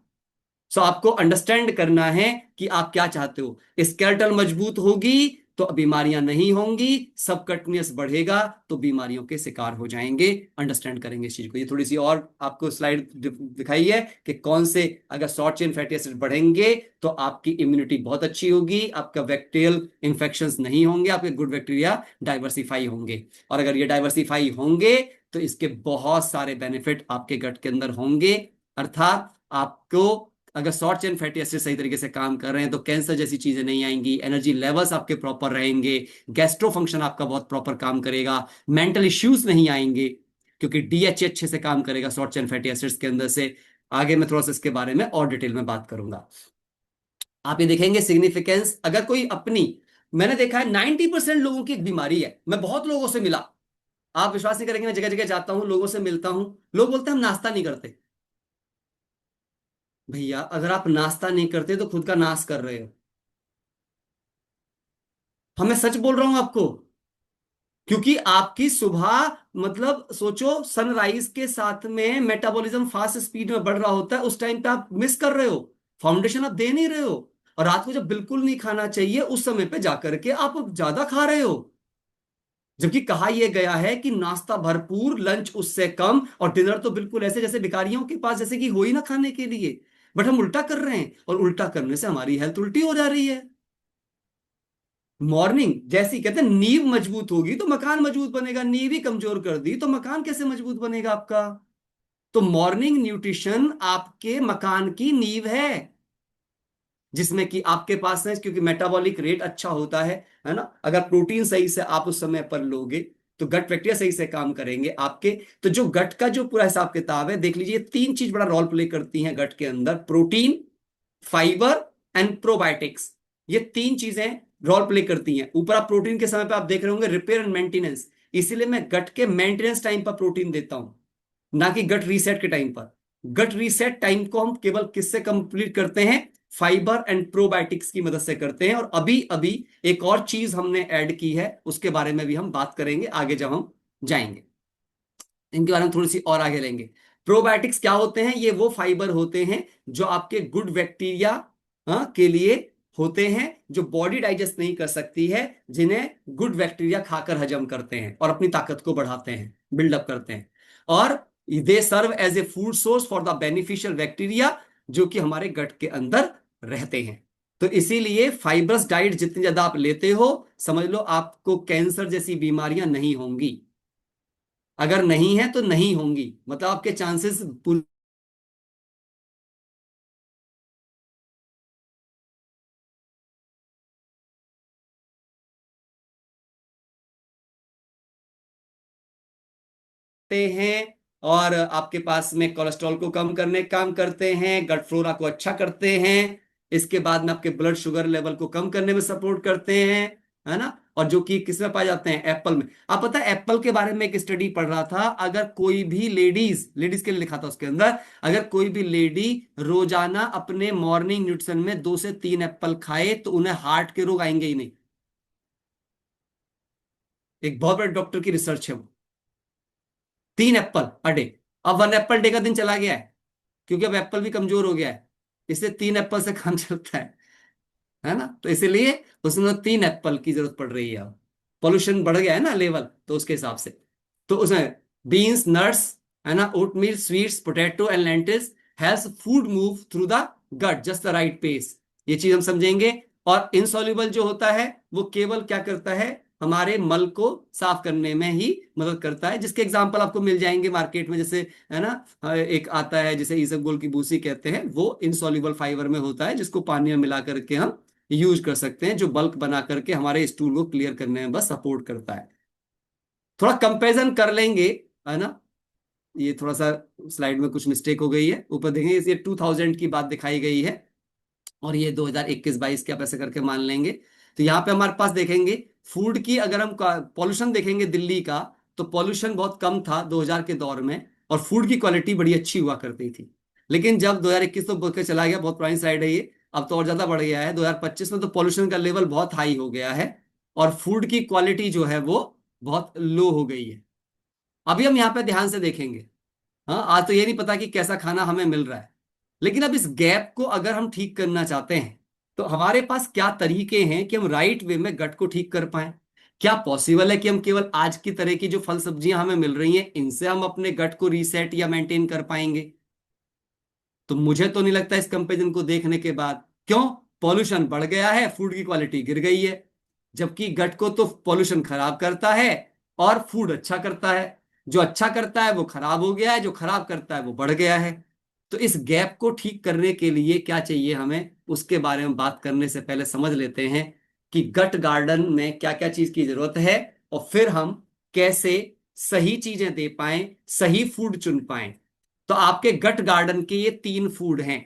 सो आपको अंडरस्टैंड करना है कि आप क्या चाहते हो। स्केलेटल मजबूत होगी तो बीमारियां नहीं होंगी, सबकटनियस बढ़ेगा तो बीमारियों के शिकार हो जाएंगे। अंडरस्टैंड करेंगे इस चीज को। ये थोड़ी सी और आपको स्लाइड दिखाई है कि कौन से अगर शॉर्ट चेन फैटी एसिड बढ़ेंगे तो आपकी इम्यूनिटी बहुत अच्छी होगी, आपका बैक्टीरियल इंफेक्शंस नहीं होंगे, आपके गुड बैक्टीरिया डाइवर्सिफाई होंगे। और अगर ये डाइवर्सिफाई होंगे तो इसके बहुत सारे बेनिफिट आपके गट के अंदर होंगे। अर्थात आपको अगर शॉर्ट चेन फैटी एसिड सही तरीके से काम कर रहे हैं तो कैंसर जैसी चीजें नहीं आएंगी, एनर्जी लेवल्स आपके प्रॉपर रहेंगे, गैस्ट्रो फंक्शन आपका बहुत प्रॉपर काम करेगा, मेंटल इश्यूज नहीं आएंगे क्योंकि डीएचए अच्छे से काम करेगा शॉर्ट चेन फैटी एसिड्स के अंदर से। आगे मैं थोड़ा सा इसके बारे में और डिटेल में बात करूंगा। आप ये देखेंगे सिग्निफिकेंस, अगर कोई अपनी, मैंने देखा है 90% लोगों की एक बीमारी है, मैं बहुत लोगों से मिला, आप विश्वास नहीं करेंगे, मैं जगह जगह जाता हूं, लोगों से मिलता हूं, लोग बोलते हैं हम नाश्ता नहीं करते। भैया अगर आप नाश्ता नहीं करते तो खुद का नाश कर रहे हो। हाँ मैं सच बोल रहा हूं आपको, क्योंकि आपकी सुबह, मतलब सोचो सनराइज के साथ में मेटाबॉलिज्म फास्ट स्पीड में बढ़ रहा होता है, उस टाइम पे आप मिस कर रहे हो, फाउंडेशन आप दे नहीं रहे हो। और रात को जब बिल्कुल नहीं खाना चाहिए उस समय पे जाकर के आप ज्यादा खा रहे हो। जबकि कहा यह गया है कि नाश्ता भरपूर, लंच उससे कम, और डिनर तो बिल्कुल ऐसे जैसे भिखारियों के पास जैसे कि हो ही ना खाने के लिए। बट हम उल्टा कर रहे हैं, और उल्टा करने से हमारी हेल्थ उल्टी हो जा रही है। मॉर्निंग जैसी कहते हैं नींव मजबूत होगी तो मकान मजबूत बनेगा, नींव ही कमजोर कर दी तो मकान कैसे मजबूत बनेगा आपका। तो मॉर्निंग न्यूट्रिशन आपके मकान की नींव है, जिसमें कि आपके पास है, क्योंकि मेटाबॉलिक रेट अच्छा होता है ना। अगर प्रोटीन सही से आप उस समय पर लोगे तो गट बैक्टीरिया सही से काम करेंगे आपके। तो जो गट का जो पूरा हिसाब किताब है देख लीजिए, तीन चीज बड़ा रोल प्ले करती हैं गट के अंदर: प्रोटीन, फाइबर एंड प्रोबायोटिक्स। ये तीन चीजें रोल प्ले करती हैं। ऊपर आप प्रोटीन के समय पे आप देख रहे होंगे रिपेयर एंड मेंटेनेंस, इसीलिए मैं गट के मेंटेनेंस टाइम पर प्रोटीन देता हूं, ना कि गट रीसेट के टाइम पर। गट रीसेट टाइम को हम केवल किससे कंप्लीट करते हैं? फाइबर एंड प्रोबायोटिक्स की मदद से करते हैं। और अभी अभी एक और चीज हमने ऐड की है, उसके बारे में भी हम बात करेंगे आगे जब हम जाएंगे, इनके बारे में थोड़ी सी और आगे लेंगे। प्रोबायोटिक्स क्या होते हैं? ये वो फाइबर होते हैं जो आपके गुड बैक्टीरिया के लिए होते हैं, जो बॉडी डाइजेस्ट नहीं कर सकती है, जिन्हें गुड बैक्टीरिया खाकर हजम करते हैं और अपनी ताकत को बढ़ाते हैं, बिल्डअप करते हैं। और they serve as a food source for the beneficial bacteria जो कि हमारे गट के अंदर रहते हैं। तो इसीलिए फाइबरस डाइट जितनी ज्यादा आप लेते हो, समझ लो आपको कैंसर जैसी बीमारियां नहीं होंगी। अगर नहीं है तो नहीं होंगी, मतलब आपके चांसेस हैं। और आपके पास में कोलेस्ट्रॉल को कम करने का काम करते हैं, गट फ्लोरा को अच्छा करते हैं, इसके बाद में आपके ब्लड शुगर लेवल को कम करने में सपोर्ट करते हैं, है ना। और जो कि किस में पाए जाते हैं? एप्पल में। आप पता है एप्पल के बारे में एक स्टडी पढ़ रहा था, अगर कोई भी लेडीज, लेडीज के लिए लिखा था उसके अंदर, अगर कोई भी लेडी रोजाना अपने मॉर्निंग न्यूट्रिशन में 2 से 3 एप्पल खाए तो उन्हें हार्ट के रोग आएंगे ही नहीं। एक बहुत बड़े डॉक्टर की रिसर्च है वो। 3 एप्पल अ डे। अब 1 एप्पल डे का दिन चला गया है, क्योंकि अब एप्पल भी कमजोर हो गया है, इसलिए 3 एप्पल से काम चलता है ना। तो इसीलिए उसमें 3 एप्पल की जरूरत पड़ रही है। अब पोल्यूशन बढ़ गया है ना लेवल, तो उसके हिसाब से। तो उसमें बीन्स, नट्स, है ना, oatmeal, sweets, potato and lentils helps food move through the gut just the right pace. ये चीज हम समझेंगे। और इनसॉल्युबल जो होता है वो केवल क्या करता है? हमारे मल को साफ करने में ही मदद करता है, जिसके एग्जांपल आपको मिल जाएंगे मार्केट में, जैसे है ना, एक आता है जिसे इसबगोल की भूसी कहते हैं, वो इनसॉल्युबल फाइबर में होता है, जिसको पानी में मिला करके हम यूज कर सकते हैं, जो बल्क बना करके हमारे स्टूल को क्लियर करने में बस सपोर्ट करता है। थोड़ा कंपैरिजन कर लेंगे, है ना। ये थोड़ा सा स्लाइड में कुछ मिस्टेक हो गई है, ऊपर देखेंगे ये 2000 की बात दिखाई गई है, और ये 2021-22 के आप ऐसे करके मान लेंगे। तो यहाँ पे हमारे पास देखेंगे फूड की, अगर हम पॉल्यूशन देखेंगे दिल्ली का, तो पॉल्यूशन बहुत कम था 2000 के दौर में, और फूड की क्वालिटी बड़ी अच्छी हुआ करती थी। लेकिन जब 2021 तो बोल के चला गया, बहुत पुरानी स्लाइड है ये, अब तो और ज्यादा बढ़ गया है। 2025 में तो पॉल्यूशन का लेवल बहुत हाई हो गया है और फूड की क्वालिटी जो है वो बहुत लो हो गई है। अभी हम यहाँ पे ध्यान से देखेंगे। हाँ, आज तो ये नहीं पता कि कैसा खाना हमें मिल रहा है, लेकिन अब इस गैप को अगर हम ठीक करना चाहते हैं तो हमारे पास क्या तरीके हैं कि हम राइट वे में गट को ठीक कर पाए। क्या पॉसिबल है कि हम केवल आज की तरह की जो फल सब्जियां हमें मिल रही हैं इनसे हम अपने गट को रीसेट या मेंटेन कर पाएंगे? तो मुझे तो नहीं लगता इस कंपैरिजन को देखने के बाद। क्यों? पॉल्यूशन बढ़ गया है, फूड की क्वालिटी गिर गई है। जबकि गट को तो पॉल्यूशन खराब करता है और फूड अच्छा करता है। जो अच्छा करता है वो खराब हो गया है, जो खराब करता है वो बढ़ गया है। तो इस गैप को ठीक करने के लिए क्या चाहिए हमें, उसके बारे में बात करने से पहले समझ लेते हैं कि गट गार्डन में क्या क्या चीज की जरूरत है और फिर हम कैसे सही चीजें दे पाएं, सही फूड चुन पाएं। तो आपके गट गार्डन के ये 3 फूड हैं।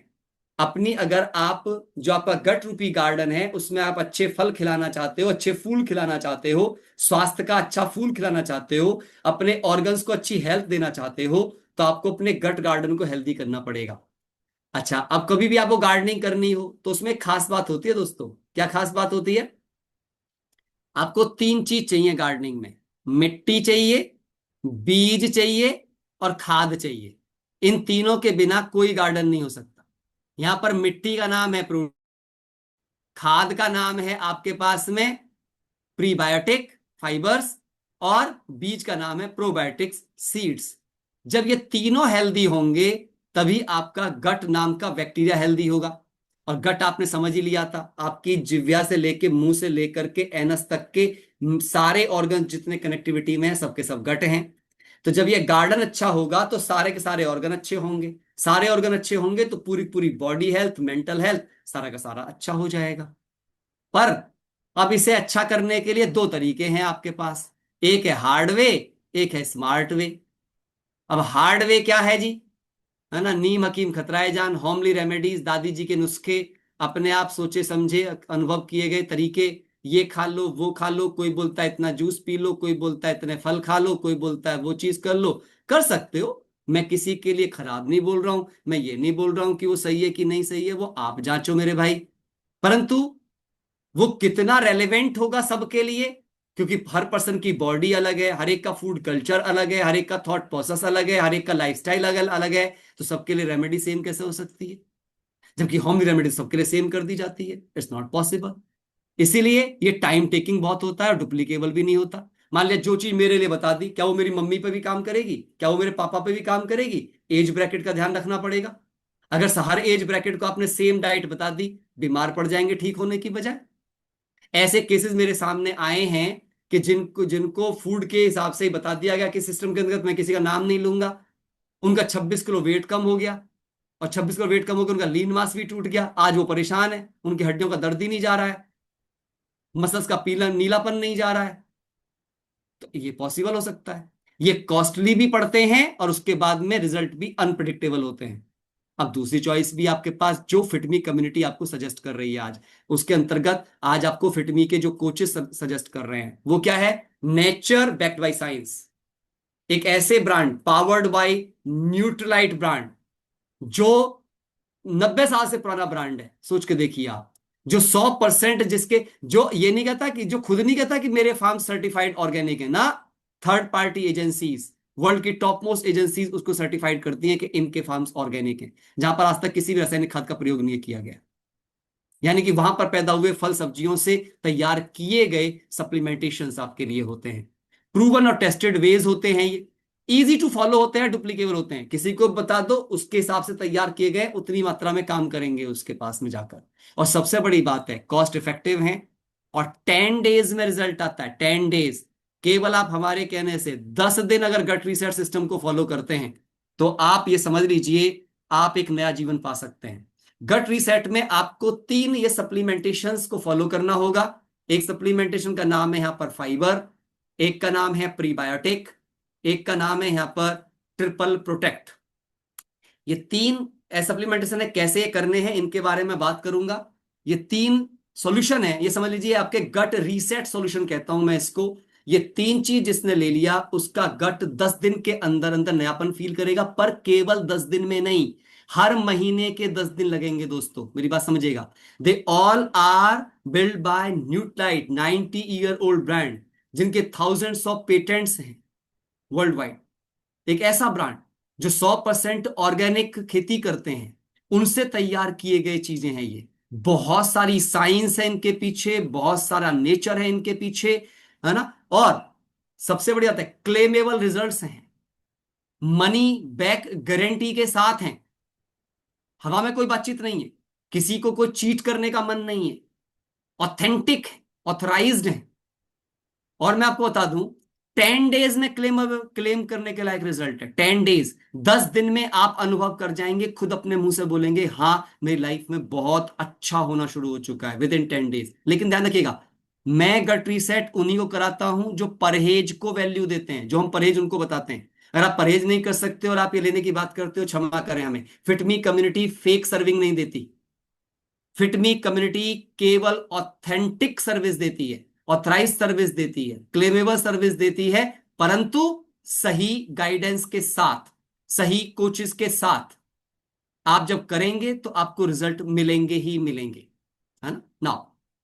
अपनी अगर आप जो आपका गट रूपी गार्डन है उसमें आप अच्छे फल खिलाना चाहते हो, अच्छे फूल खिलाना चाहते हो, स्वास्थ्य का अच्छा फूल खिलाना चाहते हो, अपने ऑर्गन्स को अच्छी हेल्थ देना चाहते हो, तो आपको अपने गट गार्डन को हेल्दी करना पड़ेगा। अच्छा, अब कभी भी आपको गार्डनिंग करनी हो तो उसमें एक खास बात होती है दोस्तों। क्या खास बात होती है? आपको 3 चीज चाहिए गार्डनिंग में। मिट्टी चाहिए, बीज चाहिए और खाद चाहिए। इन तीनों के बिना कोई गार्डन नहीं हो सकता। यहां पर मिट्टी का नाम है प्रो, खाद का नाम है आपके पास में प्रीबायोटिक फाइबर्स, और बीज का नाम है प्रोबायोटिक्स सीड्स। जब ये तीनों हेल्दी होंगे तभी आपका गट नाम का बैक्टीरिया हेल्दी होगा। और गट आपने समझ ही लिया था, आपकी जिह्वा से लेके मुंह से लेकर के एनस तक के सारे ऑर्गन जितने कनेक्टिविटी में है सबके सब गट हैं। तो जब ये गार्डन अच्छा होगा तो सारे के सारे ऑर्गन अच्छे होंगे, सारे ऑर्गन अच्छे होंगे तो पूरी पूरी बॉडी हेल्थ, मेंटल हेल्थ, सारा का सारा अच्छा हो जाएगा। पर अब इसे अच्छा करने के लिए 2 तरीके हैं आपके पास। एक है हार्ड वे, एक है स्मार्ट वे। अब हार्ड वे क्या है जी? है ना, नीम हकीम खतराए जान, होमली रेमेडीज, दादी जी के नुस्खे, अपने आप सोचे समझे अनुभव किए गए तरीके। ये खा लो, वो खा लो, कोई बोलता है इतना जूस पी लो, कोई बोलता है इतने फल खा लो, कोई बोलता है वो चीज कर लो। कर सकते हो, मैं किसी के लिए खराब नहीं बोल रहा हूं, मैं ये नहीं बोल रहा हूं कि वो सही है कि नहीं सही है, वो आप जांचो मेरे भाई। परंतु वो कितना रेलेवेंट होगा सबके लिए, क्योंकि हर पर्सन की बॉडी अलग है, हर एक का फूड कल्चर अलग है, हर एक का थॉट प्रोसेस अलग है, हर एक का लाइफस्टाइल अलग अलग है। तो सबके लिए रेमेडी सेम कैसे हो सकती है? जबकि होम रेमेडी सबके लिए सेम कर दी जाती है। It's not possible. इसीलिए ये टाइम टेकिंग बहुत होता है और डुप्लीकेबल भी नहीं होता। मान लिया जो चीज मेरे लिए बता दी, क्या वो मेरी मम्मी पे भी काम करेगी? क्या वो मेरे पापा पे भी काम करेगी? एज ब्रैकेट का ध्यान रखना पड़ेगा। अगर हर एज ब्रैकेट को आपने सेम डाइट बता दी, बीमार पड़ जाएंगे ठीक होने की बजाय। ऐसे केसेस मेरे सामने आए हैं कि जिनको जिनको फूड के हिसाब से ही बता दिया गया कि सिस्टम के अंतर्गत, मैं किसी का नाम नहीं लूंगा, उनका 26 किलो वेट कम हो गया। और 26 किलो वेट कम हो गया, उनका लीन मास भी टूट गया। आज वो परेशान है, उनकी हड्डियों का दर्द ही नहीं जा रहा है, मसल्स का पीला नीलापन नहीं जा रहा है। तो ये पॉसिबल हो सकता है। ये कॉस्टली भी पड़ते हैं और उसके बाद में रिजल्ट भी अनप्रिडिक्टेबल होते हैं। अब दूसरी चॉइस भी आपके पास, जो फिटमी कम्युनिटी आपको सजेस्ट कर रही है आज, उसके अंतर्गत आज आपको फिटमी के जो कोचेस सजेस्ट कर रहे हैं वो क्या है? Nature backed by science. एक ऐसे brand, powered by Nutrilite brand, जो 90 साल से पुराना ब्रांड है। सोच के देखिए आप, जो 100% जिसके, जो ये नहीं कहता कि, जो खुद नहीं कहता कि मेरे फार्म सर्टिफाइड ऑर्गेनिक है ना, थर्ड पार्टी एजेंसीज, वर्ल्ड की टॉप मोस्ट एजेंसीज उसको सर्टिफाइड करती हैं कि इनके फार्म्स ऑर्गेनिक हैं, जहां पर आज तक किसी भी रासायनिक खाद का प्रयोग नहीं किया गया। यानी कि वहां पर पैदा हुए फल सब्जियों से तैयार किए गए सप्लीमेंटेशन आपके लिए होते हैं। प्रूवन और टेस्टेड वेज होते हैं ये, इजी टू फॉलो होते हैं, डुप्लीकेबल होते हैं। किसी को बता दो, उसके हिसाब से तैयार किए गए उतनी मात्रा में काम करेंगे उसके पास में जाकर। और सबसे बड़ी बात है, कॉस्ट इफेक्टिव हैं और 10 डेज में रिजल्ट आता है। 10 डेज, केवल आप हमारे कहने से 10 दिन अगर गट रिसेट सिस्टम को फॉलो करते हैं तो आप ये समझ लीजिए आप एक नया जीवन पा सकते हैं। गट रीसेट में आपको 3 ये सप्लीमेंटेशंस को फॉलो करना होगा। एक सप्लीमेंटेशन का नाम है यहां पर फाइबर, एक का नाम है प्रीबायोटिक, एक का नाम है यहां पर ट्रिपल प्रोटेक्ट। ये 3 सप्लीमेंटेशन है, कैसे ये करने हैं इनके बारे में बात करूंगा। ये 3 सॉल्यूशन है, ये समझ लीजिए आपके गट रीसेट सॉल्यूशन कहता हूं मैं इसको। ये 3 चीज जिसने ले लिया उसका गट 10 दिन के अंदर अंदर नयापन फील करेगा, पर केवल 10 दिन में नहीं, हर महीने के 10 दिन लगेंगे दोस्तों, मेरी बात समझिएगा। They all are build by Nutrilite, 90 year old brand, जिनके थाउजेंड्स ऑफ पेटेंट्स हैं वर्ल्ड वाइड। एक ऐसा ब्रांड जो 100% ऑर्गेनिक खेती करते हैं, उनसे तैयार किए गए चीजें हैं ये। बहुत सारी साइंस है इनके पीछे, बहुत सारा नेचर है इनके पीछे, है ना। और सबसे बड़ी बात है, क्लेमेबल रिजल्ट्स हैं, मनी बैक गारंटी के साथ हैं। हवा में कोई बातचीत नहीं है, किसी को कोई चीट करने का मन नहीं है, ऑथेंटिक, ऑथराइज्ड है। और मैं आपको बता दूं, 10 डेज में क्लेम करने के लायक रिजल्ट है। 10 डेज, 10 दिन में आप अनुभव कर जाएंगे, खुद अपने मुंह से बोलेंगे हाँ मेरी लाइफ में बहुत अच्छा होना शुरू हो चुका है विद इन 10 डेज। लेकिन ध्यान रखिएगा, मैं गट रीसेट उन्हीं को कराता हूं जो परहेज को वैल्यू देते हैं, जो हम परहेज उनको बताते हैं। अगर आप परहेज नहीं कर सकते और आप ये लेने की बात करते हो, क्षमा करें, हमें फिटमी कम्युनिटी फेक सर्विंग नहीं देती। फिटमी कम्युनिटी केवल ऑथेंटिक सर्विस देती है, ऑथराइज सर्विस देती है, क्लेमेबल सर्विस देती है, परंतु सही गाइडेंस के साथ, सही कोचेस के साथ। आप जब करेंगे तो आपको रिजल्ट मिलेंगे ही मिलेंगे, है ना। नाउ